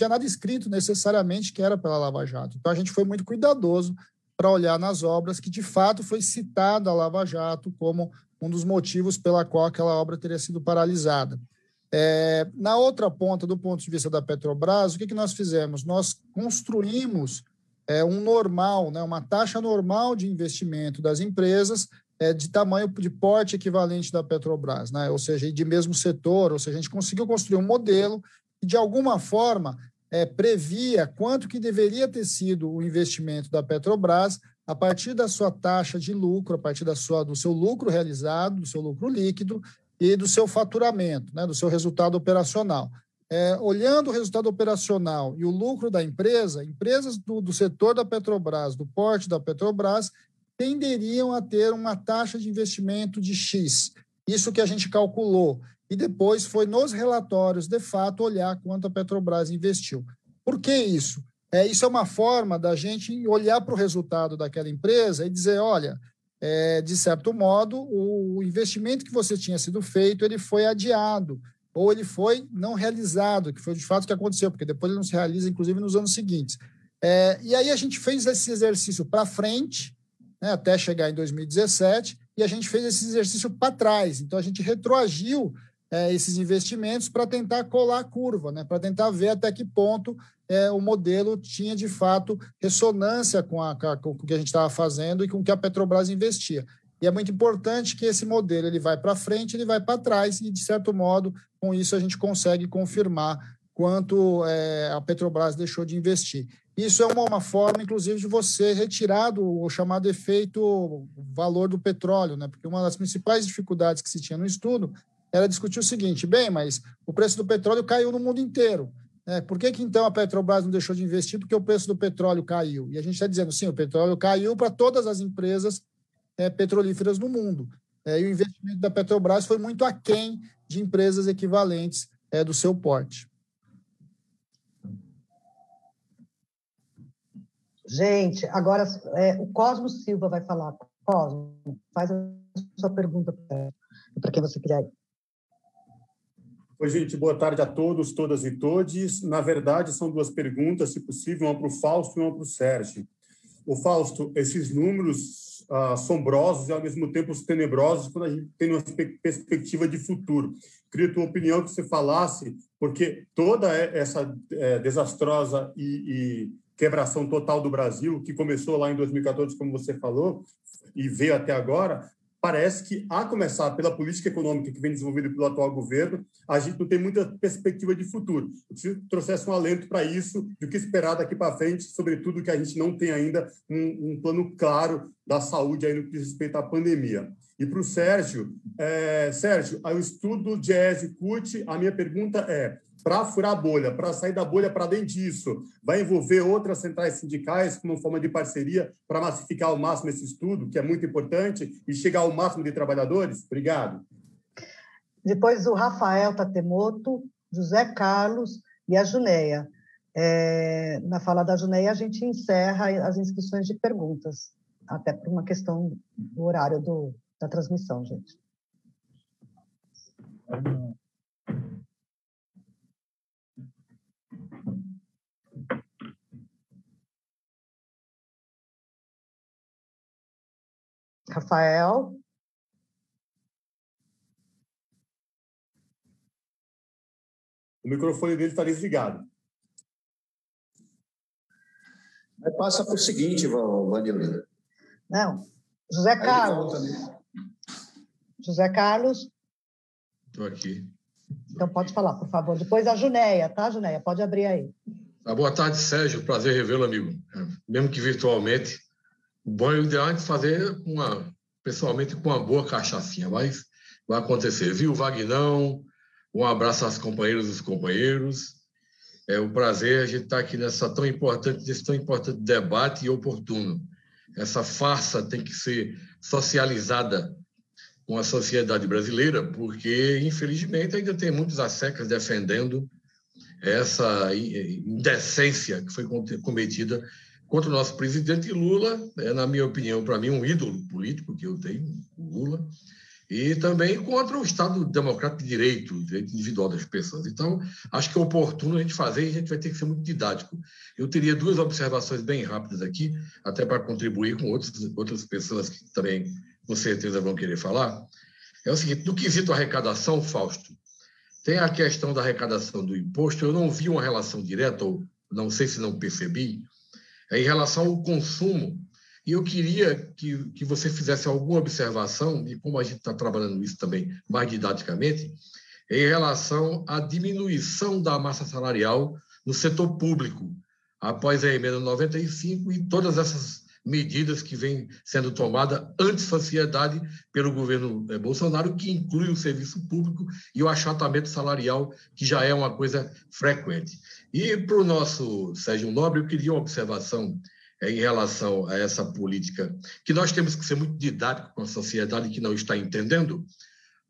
nada escrito necessariamente que era pela Lava Jato. Então, a gente foi muito cuidadoso para olhar nas obras que, de fato, foi citada a Lava Jato como um dos motivos pela qual aquela obra teria sido paralisada. Na outra ponta, do ponto de vista da Petrobras, o que nós fizemos? Nós construímos um normal, né, uma taxa normal de investimento das empresas de tamanho, de porte equivalente da Petrobras, né? Ou seja, de mesmo setor, ou seja, a gente conseguiu construir um modelo que, de alguma forma, previa quanto que deveria ter sido o investimento da Petrobras a partir da sua taxa de lucro, a partir do seu lucro realizado, do seu lucro líquido e do seu faturamento, né, do seu resultado operacional. Olhando o resultado operacional e o lucro da empresa, empresas do setor da Petrobras, do porte da Petrobras, tenderiam a ter uma taxa de investimento de X. Isso que a gente calculou. E depois foi nos relatórios, de fato, olhar quanto a Petrobras investiu. Por que isso? Isso é uma forma da gente olhar para o resultado daquela empresa e dizer, olha, de certo modo, o investimento que você tinha sido feito, ele foi adiado, ou ele foi não realizado, que foi de fato o que aconteceu, porque depois ele não se realiza, inclusive, nos anos seguintes. E aí a gente fez esse exercício para frente, né, até chegar em 2017, e a gente fez esse exercício para trás. Então, a gente retroagiu esses investimentos para tentar colar a curva, né, para tentar ver até que ponto o modelo tinha, de fato, ressonância com o que a gente estava fazendo e com o que a Petrobras investia. E é muito importante que esse modelo ele vai para frente, ele vai para trás, e, de certo modo, com isso a gente consegue confirmar quanto a Petrobras deixou de investir. Isso é uma forma, inclusive, de você retirar o chamado efeito valor do petróleo, né? Porque uma das principais dificuldades que se tinha no estudo era discutir o seguinte, mas o preço do petróleo caiu no mundo inteiro. Por que então a Petrobras não deixou de investir? Porque o preço do petróleo caiu. E a gente está dizendo, sim, o petróleo caiu para todas as empresas petrolíferas no mundo. E o investimento da Petrobras foi muito aquém de empresas equivalentes do seu porte. Gente, agora o Cosmo Silva vai falar. Cosmo, faz a sua pergunta para quem você quiser. Oi, gente, boa tarde a todos, todas e todes. Na verdade, são duas perguntas, se possível, uma para o Fausto e uma para o Sérgio. O Fausto, esses números assombrosos e, ao mesmo tempo, os tenebrosos quando a gente tem uma perspectiva de futuro. Queria a tua opinião, que você falasse, porque toda essa desastrosa e quebração total do Brasil, que começou lá em 2014, como você falou, e veio até agora, parece que, a começar pela política econômica que vem desenvolvida pelo atual governo, a gente não tem muita perspectiva de futuro. Eu preciso que trouxesse um alento para isso, do que esperar daqui para frente, sobretudo que a gente não tem ainda um plano claro da saúde aí no que diz respeito à pandemia. E para o Sérgio, o estudo Diese-CUT, a minha pergunta é, para furar a bolha, para sair da bolha para além disso, vai envolver outras centrais sindicais como forma de parceria para massificar ao máximo esse estudo, que é muito importante, e chegar ao máximo de trabalhadores? Obrigado. Depois o Rafael Tatemoto, José Carlos e a Juneia. Na fala da Juneia, a gente encerra as inscrições de perguntas, até por uma questão do horário da transmissão, gente. Rafael? O microfone dele está desligado. Passa para o seguinte, Vanilda. Não. José Carlos. José Carlos? Estou aqui. Então, pode falar, por favor. Depois a Juneia, tá, Juneia? Pode abrir aí. Boa tarde, Sérgio. Prazer revê-lo, amigo. Mesmo que virtualmente. O bom e o ideal é fazer pessoalmente com uma boa cachaçinha, mas vai acontecer. Viu, Vagnão? Um abraço às companheiras e aos companheiros. É um prazer a gente estar aqui nesse tão importante debate e oportuno. Essa farsa tem que ser socializada com a sociedade brasileira, porque, infelizmente, ainda tem muitos assecas defendendo essa indecência que foi cometida contra o nosso presidente Lula, na minha opinião, para mim, um ídolo político que eu tenho, o Lula, e também contra o Estado democrático de direito, o direito individual das pessoas. Então, acho que é oportuno a gente fazer e a gente vai ter que ser muito didático. Eu teria 2 observações bem rápidas aqui, até para contribuir com outras pessoas que também, com certeza, vão querer falar. É o seguinte, no quesito arrecadação, Fausto, tem a questão da arrecadação do imposto, eu não vi uma relação direta, ou não sei se não percebi, em relação ao consumo. E eu queria que você fizesse alguma observação, e como a gente está trabalhando isso também mais didaticamente, em relação à diminuição da massa salarial no setor público, após a emenda 95 e todas essas medidas que vêm sendo tomadas anti-sociedade pelo governo Bolsonaro, que inclui o serviço público e o achatamento salarial, que já é uma coisa frequente. E para o nosso Sérgio Nobre, eu queria uma observação em relação a essa política, que nós temos que ser muito didáticos com a sociedade que não está entendendo,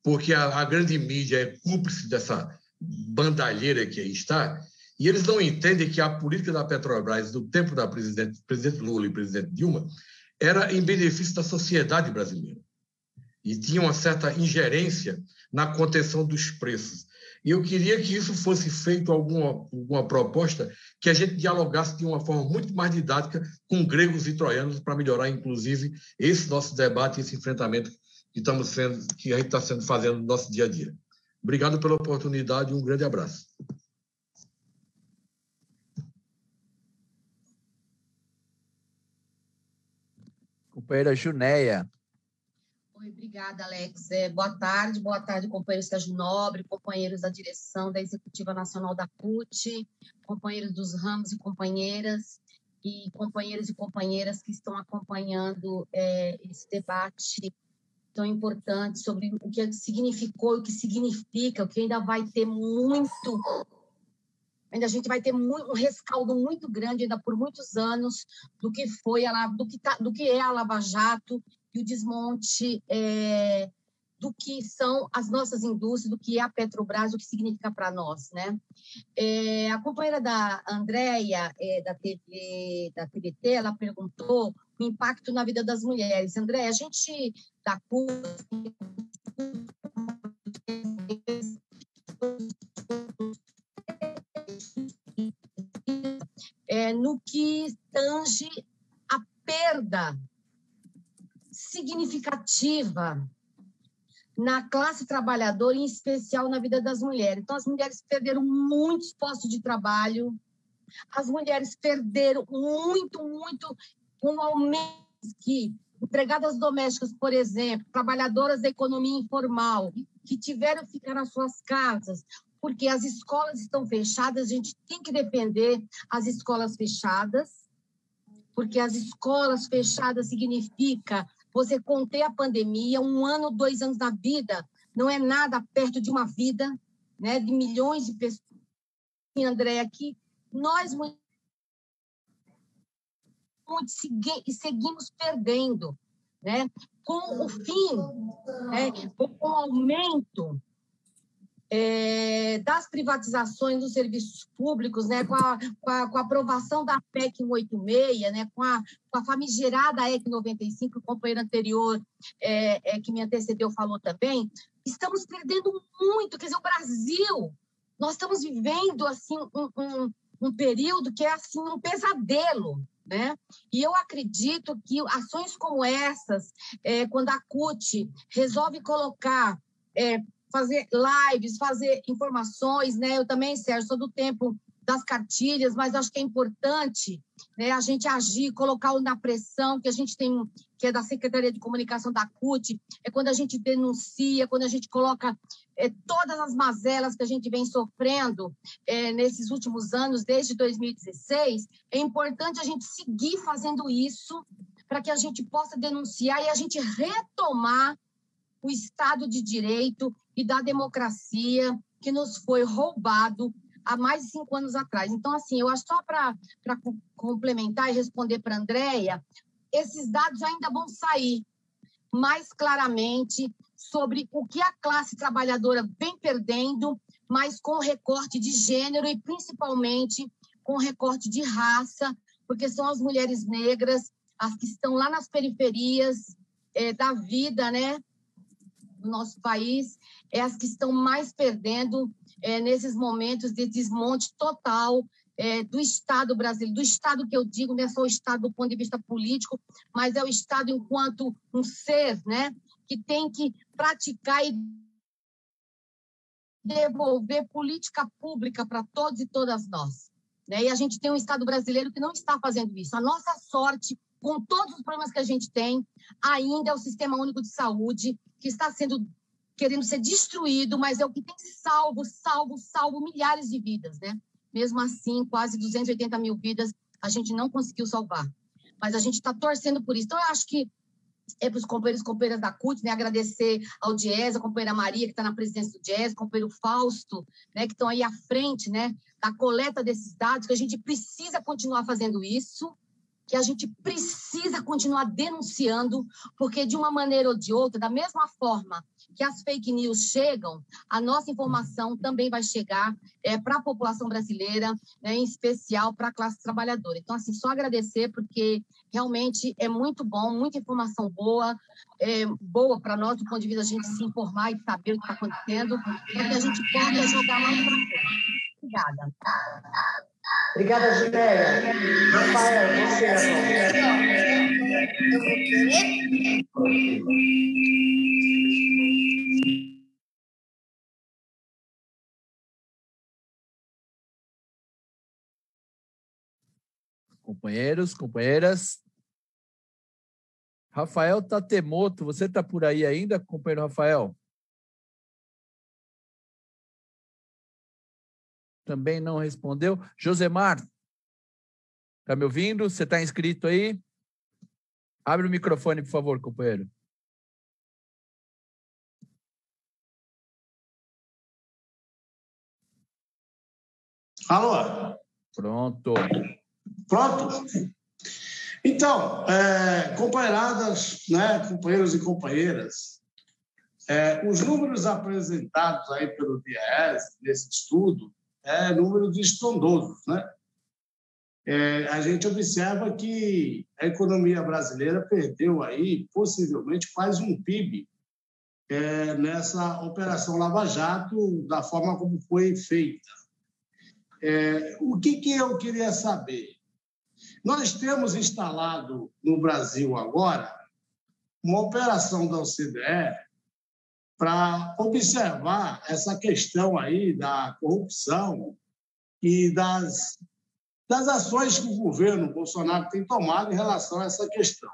porque a grande mídia é cúmplice dessa bandalheira que aí está, e eles não entendem que a política da Petrobras, do tempo da presidente Lula e presidente Dilma, era em benefício da sociedade brasileira. E tinha uma certa ingerência na contenção dos preços. E eu queria que isso fosse feito alguma proposta que a gente dialogasse de uma forma muito mais didática com gregos e troianos para melhorar, inclusive, esse nosso debate, esse enfrentamento que a gente está fazendo no nosso dia a dia. Obrigado pela oportunidade e um grande abraço. Companheira Juneia. Oi, obrigada, Alex. Boa tarde, companheiros Sérgio Nobre, companheiros da direção da Executiva Nacional da CUT, companheiros dos ramos e companheiras, e companheiros e companheiras que estão acompanhando esse debate tão importante sobre o que significou e o que significa, o que ainda vai ter muito... Ainda a gente vai ter um rescaldo muito grande, ainda por muitos anos, do que é a Lava Jato e o desmonte do que são as nossas indústrias, do que é a Petrobras, o que significa para nós, né? A companheira da Andréia, da TVT, ela perguntou o impacto na vida das mulheres. Andréia, a gente da CUT... no que tange a perda significativa na classe trabalhadora, em especial na vida das mulheres. Então, as mulheres perderam muitos postos de trabalho, as mulheres perderam muito um aumento que empregadas domésticas, por exemplo, trabalhadoras da economia informal, que tiveram que ficar nas suas casas, porque as escolas estão fechadas, a gente tem que defender as escolas fechadas, porque as escolas fechadas significa você conter a pandemia, 1 ano, 2 anos da vida, não é nada perto de uma vida, né, de milhões de pessoas. E, André, aqui, nós seguimos perdendo, né? Com o fim, com o aumento das privatizações dos serviços públicos, né? com a aprovação da PEC 186, né? com a famigerada EC 95, o companheiro anterior que me antecedeu falou também, estamos perdendo muito. Quer dizer, o Brasil, nós estamos vivendo assim, um período que é assim, um pesadelo, né? E eu acredito que ações como essas, quando a CUT resolve colocar, fazer lives, fazer informações, né? Eu também, Sérgio, sou do tempo das cartilhas, mas acho que é importante, né, a gente agir, colocar na pressão que a gente tem, que é da Secretaria de Comunicação da CUT, é quando a gente denuncia, quando a gente coloca todas as mazelas que a gente vem sofrendo nesses últimos anos, desde 2016, é importante a gente seguir fazendo isso para que a gente possa denunciar e a gente retomar o Estado de Direito e da democracia que nos foi roubado há mais de 5 anos atrás. Então, assim, eu acho só para complementar e responder para a Andréia, esses dados ainda vão sair mais claramente sobre o que a classe trabalhadora vem perdendo, mas com recorte de gênero e, principalmente, com recorte de raça, porque são as mulheres negras, as que estão lá nas periferias da vida, né, do nosso país, as que estão mais perdendo nesses momentos de desmonte total do Estado brasileiro, do Estado que eu digo, não é só o Estado do ponto de vista político, mas é o Estado enquanto um ser, né, que tem que praticar e devolver política pública para todos e todas nós, né? E a gente tem um Estado brasileiro que não está fazendo isso. A nossa sorte, com todos os problemas que a gente tem, ainda é o Sistema Único de Saúde, que está querendo ser destruído, mas é o que tem salvo milhares de vidas, né? Mesmo assim, quase 280 mil vidas a gente não conseguiu salvar. Mas a gente está torcendo por isso. Então, eu acho que para os companheiros e companheiras da CUT, né, agradecer ao Diese, a companheira Maria, que está na presidência do Diese, o companheiro Fausto, né, que estão aí à frente, né, da coleta desses dados, que a gente precisa continuar fazendo isso, que a gente precisa continuar denunciando, porque de uma maneira ou de outra, da mesma forma que as fake news chegam, a nossa informação também vai chegar para a população brasileira, né, em especial para a classe trabalhadora. Então, assim, só agradecer, porque realmente é muito bom, muita informação boa, boa para nós, do ponto de vista da gente se informar e saber o que está acontecendo, para que a gente possa jogar mais para frente. Obrigada. Obrigada, Junéia. Rafael, você Companheiros, companheiras. Rafael Tatemoto, você está por aí ainda, companheiro Rafael? Também não respondeu. Josemar, está me ouvindo? Você está inscrito aí? Abre o microfone, por favor, companheiro. Alô? Pronto. Pronto? Então, companheiradas, né, companheiros e companheiras, os números apresentados aí pelo Diese, nesse estudo, números estrondosos, né? A gente observa que a economia brasileira perdeu aí, possivelmente, quase um PIB nessa Operação Lava Jato, da forma como foi feita. O que eu queria saber? Nós temos instalado no Brasil agora uma operação da OCDE para observar essa questão aí da corrupção e das ações que o governo Bolsonaro tem tomado em relação a essa questão.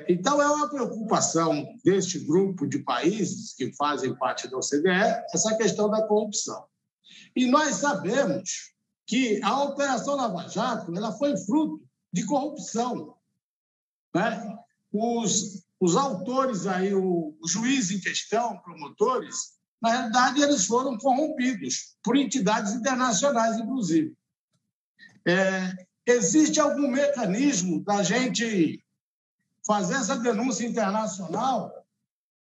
Então, é uma preocupação deste grupo de países que fazem parte da OCDE, essa questão da corrupção. E nós sabemos que a Operação Lava Jato ela foi fruto de corrupção, né? Os autores, aí, o juiz em questão, promotores, na realidade, eles foram corrompidos por entidades internacionais, inclusive. Existe algum mecanismo da gente fazer essa denúncia internacional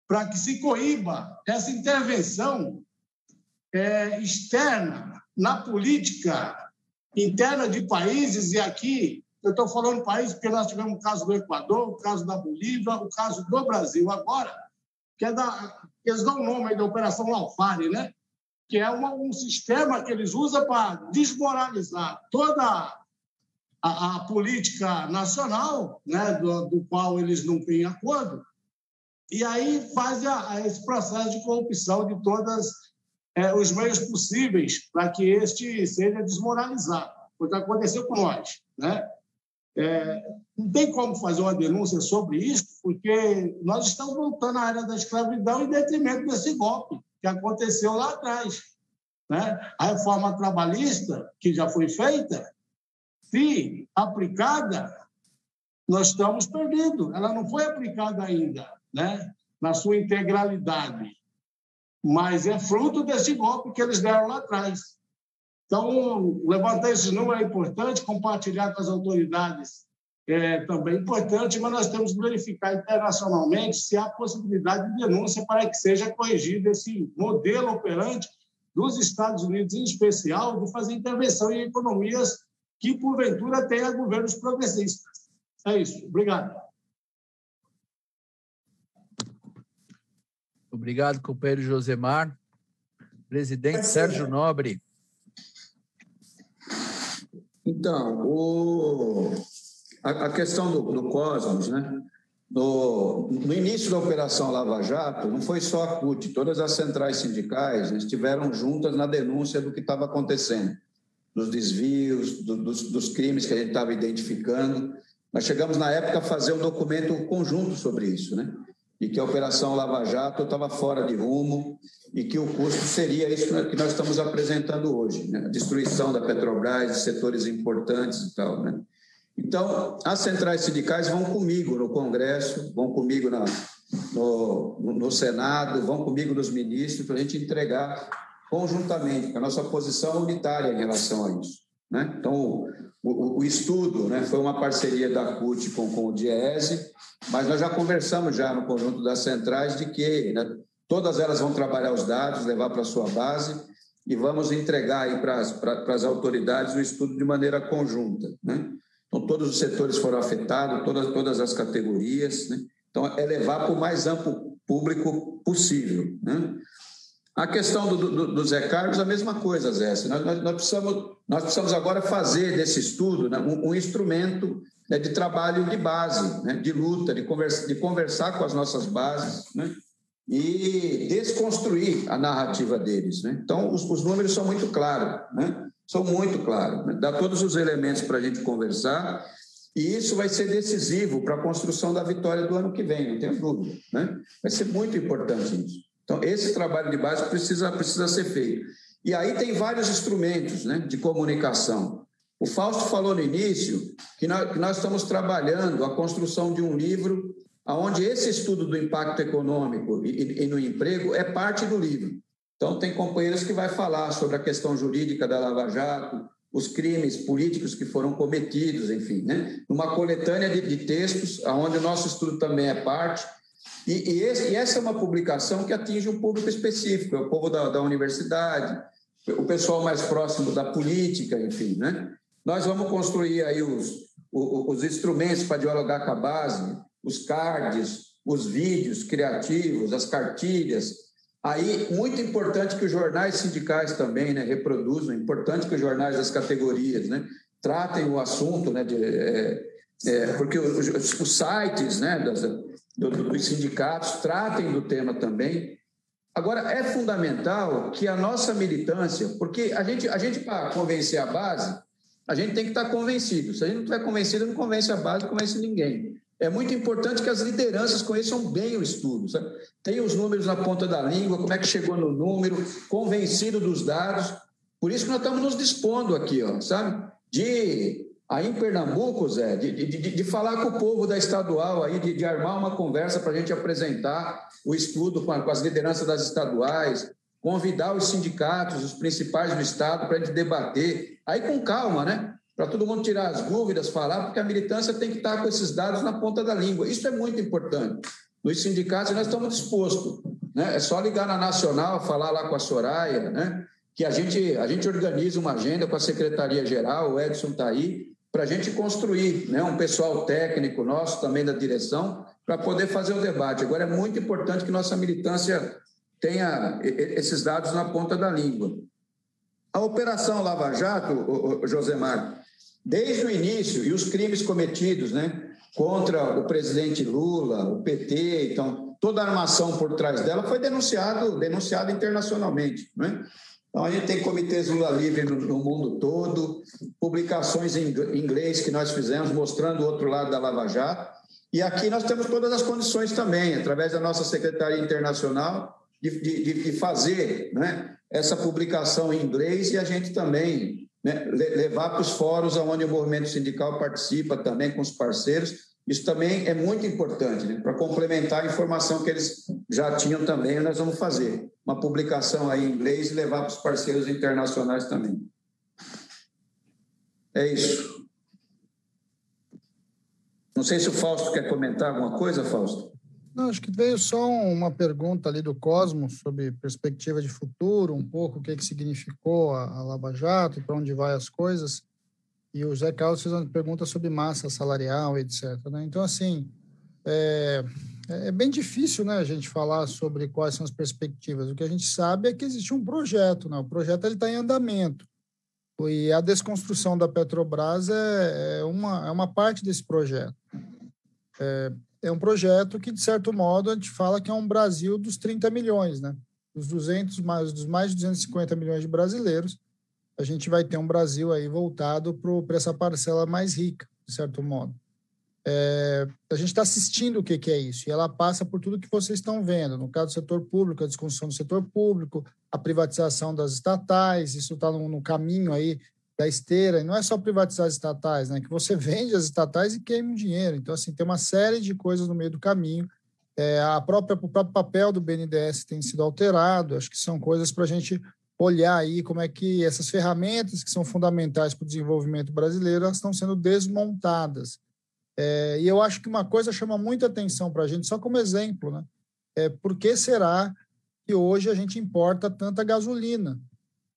para que se coíba essa intervenção externa na política interna de países? E aqui eu estou falando país porque nós tivemos o caso do Equador, o caso da Bolívia, o caso do Brasil agora, que eles dão o nome aí da Operação Laufare, né? Que é um sistema que eles usam para desmoralizar toda a política nacional, né, do qual eles não têm acordo, e aí faz esse processo de corrupção de todos os meios possíveis para que este seja desmoralizado. Foi o que aconteceu com nós, né? Não tem como fazer uma denúncia sobre isso, porque nós estamos voltando à era da escravidão em detrimento desse golpe que aconteceu lá atrás, né? A reforma trabalhista, que já foi feita, se aplicada, nós estamos perdidos. Ela não foi aplicada ainda, né, na sua integralidade, mas é fruto desse golpe que eles deram lá atrás. Então, levantar esse número é importante, compartilhar com as autoridades é também importante, mas nós temos que verificar internacionalmente se há possibilidade de denúncia para que seja corrigido esse modelo operante dos Estados Unidos, em especial, de fazer intervenção em economias que, porventura, tenha governos progressistas. É isso. Obrigado. Obrigado, companheiro Josemar. Presidente Sérgio Nobre. Então, a questão do Cosmos, né? No início da Operação Lava Jato, não foi só a CUT, todas as centrais sindicais, né, estiveram juntas na denúncia do que estava acontecendo, dos desvios, dos crimes que a gente estava identificando. Nós chegamos, na época, a fazer um documento conjunto sobre isso, né? E que a Operação Lava Jato estava fora de rumo e que o custo seria isso que nós estamos apresentando hoje, né? A destruição da Petrobras, de setores importantes e tal, né? Então, as centrais sindicais vão comigo no Congresso, vão comigo no Senado, vão comigo nos ministros, para a gente entregar conjuntamente, porque a nossa posição é unitária em relação a isso, né? Então, o estudo, né, foi uma parceria da CUT com o DIEESE, mas nós já conversamos já no conjunto das centrais de que, né, todas elas vão trabalhar os dados, levar para a sua base e vamos entregar aí para as autoridades o estudo de maneira conjunta, né? Então, todos os setores foram afetados, todas as categorias, né? Então, é levar para o mais amplo público possível, né? A questão dos recargos, a mesma coisa, Zé. Nós precisamos agora fazer desse estudo, né, um instrumento, né, de trabalho de base, né, de luta, de conversar com as nossas bases, né, e desconstruir a narrativa deles, né? Então, os números são muito claros, né? São muito claros, né? Dá todos os elementos para a gente conversar, e isso vai ser decisivo para a construção da vitória do ano que vem, não tenho dúvida, né? Vai ser muito importante isso. Então, esse trabalho de base precisa ser feito. E aí tem vários instrumentos, né, de comunicação. O Fausto falou no início que nós estamos trabalhando a construção de um livro onde esse estudo do impacto econômico e no emprego é parte do livro. Então, tem companheiros que vai falar sobre a questão jurídica da Lava Jato, os crimes políticos que foram cometidos, enfim, né? Uma coletânea de textos, onde o nosso estudo também é parte. E essa é uma publicação que atinge um público específico, é o povo da universidade, o pessoal mais próximo da política, enfim, né? Nós vamos construir aí os instrumentos para dialogar com a base, os cards, os vídeos criativos, as cartilhas. Aí, muito importante que os jornais sindicais também, né, reproduzam, importante que os jornais das categorias, né, tratem o assunto, né, porque os sites, né, dos sindicatos tratem do tema também. Agora, é fundamental que a nossa militância, porque a gente para convencer a base, a gente tem que estar convencido. Se a gente não estiver convencido, não convence a base, não convence ninguém. É muito importante que as lideranças conheçam bem o estudo, sabe? Tem os números na ponta da língua, como é que chegou no número, convencido dos dados. Por isso que nós estamos nos dispondo aqui, ó, sabe? Aí em Pernambuco, Zé, de falar com o povo da estadual, aí, de armar uma conversa para a gente apresentar o estudo com as lideranças das estaduais, convidar os sindicatos, os principais do estado, para a gente debater. Aí com calma, né? Para todo mundo tirar as dúvidas, falar, porque a militância tem que estar com esses dados na ponta da língua. Isso é muito importante. Nos sindicatos nós estamos dispostos, né? É só ligar na Nacional, falar lá com a Soraya, né? Que a gente organiza uma agenda com a Secretaria-Geral, o Edson está aí, para a gente construir, né? Um pessoal técnico nosso, também da direção, para poder fazer o debate. Agora, é muito importante que nossa militância tenha esses dados na ponta da língua. A Operação Lava Jato, Josemar, desde o início, e os crimes cometidos, né, contra o presidente Lula, o PT, então, toda a armação por trás dela foi denunciada internacionalmente, né? Então, a gente tem comitês Lula Livre no mundo todo, publicações em inglês que nós fizemos mostrando o outro lado da Lava Jato, e aqui nós temos todas as condições também, através da nossa Secretaria Internacional, de fazer, né, essa publicação em inglês e a gente também, né, levar para os fóruns onde o movimento sindical participa também com os parceiros. Isso também é muito importante, né, para complementar a informação que eles já tinham também, nós vamos fazer uma publicação aí em inglês e levar para os parceiros internacionais também. É isso. Não sei se o Fausto quer comentar alguma coisa, Fausto. Não, acho que veio só uma pergunta ali do Cosmos sobre perspectiva de futuro, um pouco o que significou a Lava Jato e para onde vai as coisas. E o Zé Carlos fez uma pergunta sobre massa salarial, etc. Né? Então, assim, é bem difícil, né, a gente falar sobre quais são as perspectivas. O que a gente sabe é que existe um projeto, né? O projeto está em andamento. E a desconstrução da Petrobras é uma parte desse projeto. É um projeto que, de certo modo, a gente fala que é um Brasil dos 30 milhões, né? Dos mais de 250 milhões de brasileiros, a gente vai ter um Brasil aí voltado para essa parcela mais rica, de certo modo. A gente está assistindo o que é isso, e ela passa por tudo que vocês estão vendo. No caso do setor público, a desconstrução do setor público, a privatização das estatais, isso está no caminho aí da esteira, e não é só privatizar as estatais, né? Que você vende as estatais e queima o dinheiro. Então, assim, tem uma série de coisas no meio do caminho. O próprio papel do BNDES tem sido alterado. Acho que são coisas para a gente olhar aí como é que essas ferramentas que são fundamentais para o desenvolvimento brasileiro, elas estão sendo desmontadas. E eu acho que uma coisa chama muita atenção para a gente, só como exemplo, né? Por que será que hoje a gente importa tanta gasolina?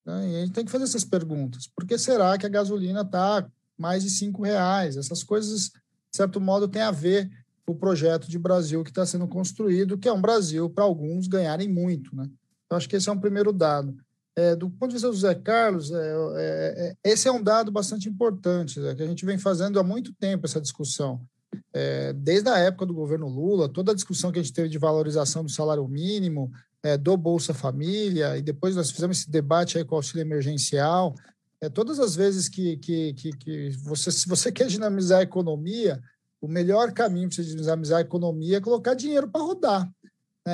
E a gente tem que fazer essas perguntas. Por que será que a gasolina está mais de R$5? Essas coisas, de certo modo, têm a ver com o projeto de Brasil que está sendo construído, que é um Brasil para alguns ganharem muito, né? Então, acho que esse é um primeiro dado. Do ponto de vista do Zé Carlos, esse é um dado bastante importante, né, que a gente vem fazendo há muito tempo essa discussão. Desde a época do governo Lula, toda a discussão que a gente teve de valorização do salário mínimo, do Bolsa Família, e depois nós fizemos esse debate aí com o auxílio emergencial. Todas as vezes que se você quer dinamizar a economia, o melhor caminho para você dinamizar a economia é colocar dinheiro para rodar.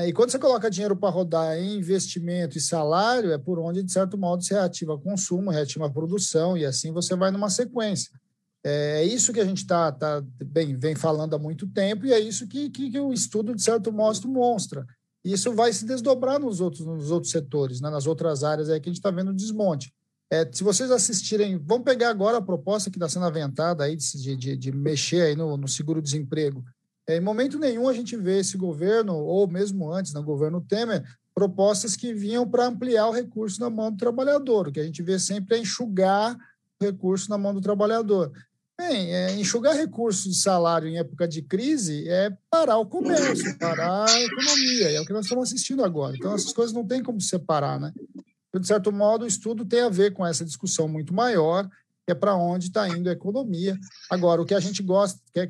E quando você coloca dinheiro para rodar em investimento e salário, é por onde, de certo modo, se reativa o consumo, reativa a produção, e assim você vai numa sequência. É isso que a gente vem falando há muito tempo, e é isso que o estudo, de certo modo, mostra. Isso vai se desdobrar nos outros setores, né, nas outras áreas aí que a gente está vendo o desmonte. Se vocês assistirem, vamos pegar agora a proposta que está sendo aventada aí de mexer aí no seguro-desemprego. Em momento nenhum a gente vê esse governo, ou mesmo antes, no governo Temer, propostas que vinham para ampliar o recurso na mão do trabalhador. O que a gente vê sempre é enxugar o recurso na mão do trabalhador. Enxugar recursos de salário em época de crise é parar o comércio, parar a economia, é o que nós estamos assistindo agora. Então, essas coisas não tem como separar, né? De certo modo, o estudo tem a ver com essa discussão muito maior. que é para onde está indo a economia. Agora, o que a gente gosta, que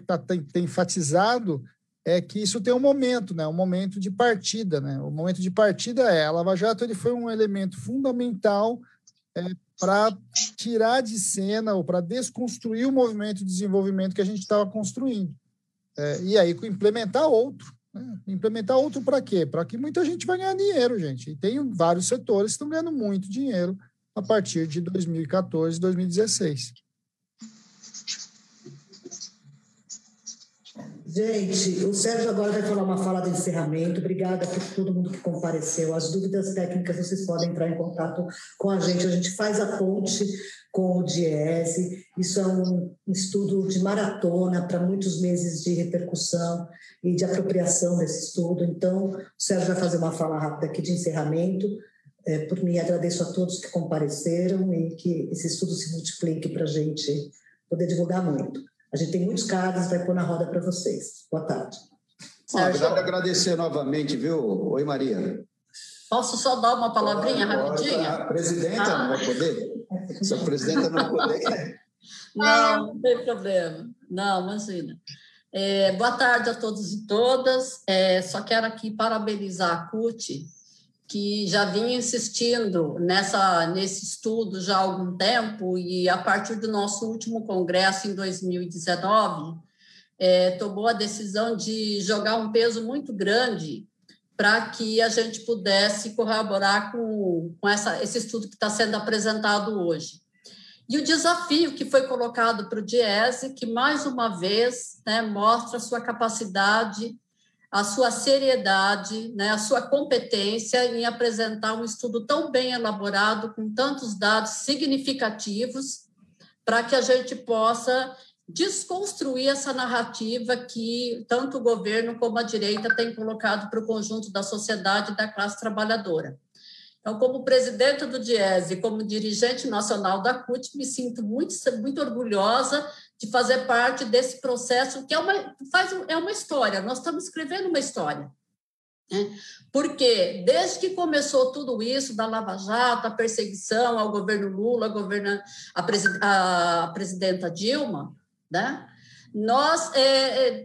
tem enfatizado, é que isso tem um momento, né? Um momento de partida, né? O momento de partida a Lava Jato ele foi um elemento fundamental para tirar de cena ou para desconstruir o movimento de desenvolvimento que a gente estava construindo. E aí implementar outro. Né? Implementar outro para quê? Para que muita gente vai ganhar dinheiro, gente. E tem vários setores que estão ganhando muito dinheiro a partir de 2014, 2016. Gente, o Sérgio agora vai falar uma fala de encerramento. Obrigada por todo mundo que compareceu. As dúvidas técnicas, vocês podem entrar em contato com a gente faz a ponte com o Diese. Isso é um estudo de maratona para muitos meses de repercussão e de apropriação desse estudo. Então, o Sérgio vai fazer uma fala rápida aqui de encerramento. Por mim, agradeço a todos que compareceram e que esse estudo se multiplique para a gente poder divulgar muito. A gente tem muitos casos, vai pôr na roda para vocês. Boa tarde. Quero agradecer novamente, viu? Oi, Maria. Posso só dar uma palavrinha rapidinha? A presidenta não vai poder? Se a presidenta não poder... Não tem problema. Não, imagina. Boa tarde a todos e todas. Só quero aqui parabenizar a CUT, que já vinha insistindo nesse estudo já há algum tempo, e a partir do nosso último congresso, em 2019, tomou a decisão de jogar um peso muito grande para que a gente pudesse corroborar com esse estudo que está sendo apresentado hoje. E o desafio que foi colocado para o Diese, que, mais uma vez, mostra a sua capacidade, a sua seriedade, a sua competência em apresentar um estudo tão bem elaborado, com tantos dados significativos, para que a gente possa desconstruir essa narrativa que tanto o governo como a direita têm colocado para o conjunto da sociedade e da classe trabalhadora. Então, como presidenta do Diese, como dirigente nacional da CUT, me sinto muito, muito orgulhosa de fazer parte desse processo, que é uma história, nós estamos escrevendo uma história. Porque, desde que começou tudo isso, da Lava Jato, a perseguição ao governo Lula, a presidenta Dilma, nós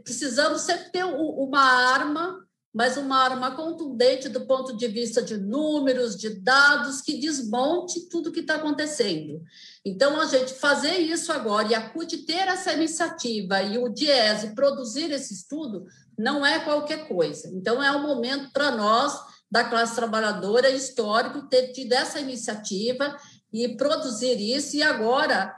precisamos sempre ter uma arma, mas uma arma contundente do ponto de vista de números, de dados, que desmonte tudo o que está acontecendo. Então, a gente fazer isso agora e a CUT ter essa iniciativa e o Diese produzir esse estudo não é qualquer coisa. Então, é um momento para nós, da classe trabalhadora, histórico, ter tido essa iniciativa e produzir isso. E agora,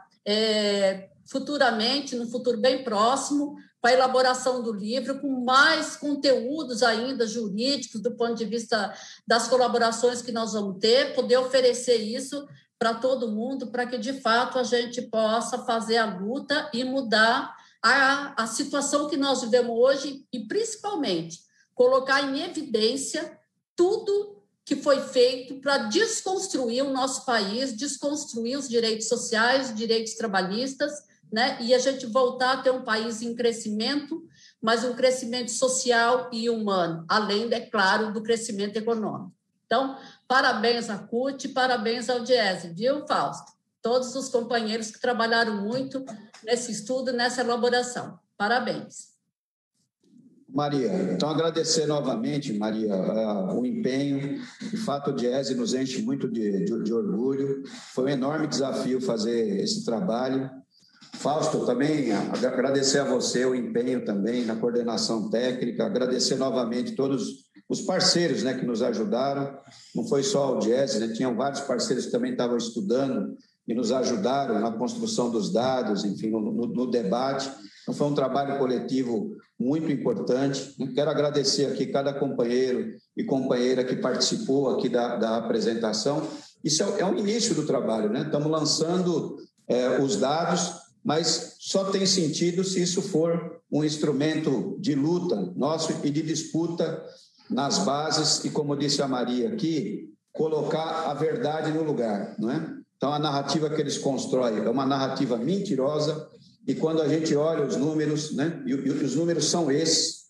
futuramente, no futuro bem próximo, com a elaboração do livro, com mais conteúdos ainda jurídicos, do ponto de vista das colaborações que nós vamos ter, poder oferecer isso para todo mundo, para que, de fato, a gente possa fazer a luta e mudar a situação que nós vivemos hoje e, principalmente, colocar em evidência tudo que foi feito para desconstruir o nosso país, desconstruir os direitos sociais, os direitos trabalhistas, e a gente voltar a ter um país em crescimento, mas um crescimento social e humano, além, é claro, do crescimento econômico. Então, parabéns à CUT, parabéns ao Diese, viu, Fausto? Todos os companheiros que trabalharam muito nesse estudo, nessa elaboração. Parabéns. Maria, então agradecer novamente, Maria, o empenho. De fato, o Diese nos enche muito de orgulho. Foi um enorme desafio fazer esse trabalho. Fausto, também agradecer a você o empenho também na coordenação técnica, agradecer novamente todos os parceiros que nos ajudaram, não foi só o Diese, tinham vários parceiros que também estavam estudando e nos ajudaram na construção dos dados, enfim, no debate. Então, foi um trabalho coletivo muito importante. Quero agradecer aqui cada companheiro e companheira que participou aqui da apresentação. Isso é o início do trabalho, Estamos lançando os dados, mas só tem sentido se isso for um instrumento de luta nosso e de disputa nas bases e, como disse a Maria aqui, colocar a verdade no lugar, não é? Então, a narrativa que eles constroem é uma narrativa mentirosa e quando a gente olha os números, e os números são esses,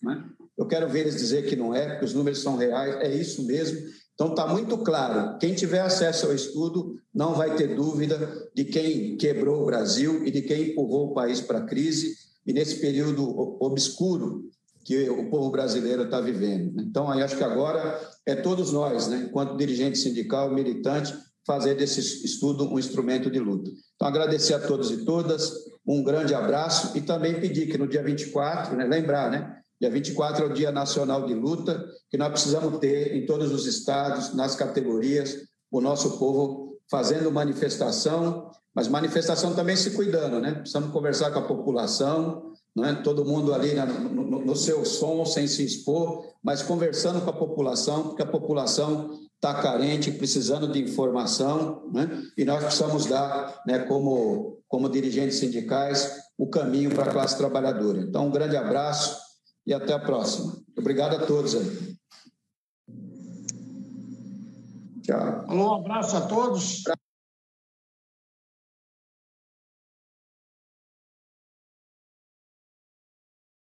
Eu quero ver eles dizer que não é, porque os números são reais, é isso mesmo. Então, está muito claro, quem tiver acesso ao estudo não vai ter dúvida de quem quebrou o Brasil e de quem empurrou o país para a crise e nesse período obscuro que o povo brasileiro está vivendo. Então, aí acho que agora é todos nós, né, enquanto dirigente sindical, militante, fazer desse estudo um instrumento de luta. Então, agradecer a todos e todas, um grande abraço e também pedir que no dia 24, né, lembrar, né, dia 24 é o Dia Nacional de Luta, que nós precisamos ter em todos os estados, nas categorias, o nosso povo fazendo manifestação, mas manifestação também se cuidando, né? Precisamos conversar com a população, não é? Todo mundo ali no seu som, sem se expor, mas conversando com a população, porque a população está carente, precisando de informação, né? E nós precisamos dar, né, como dirigentes sindicais, o caminho para a classe trabalhadora. Então, um grande abraço e até a próxima. Obrigado a todos aí. Tchau. Um abraço a todos.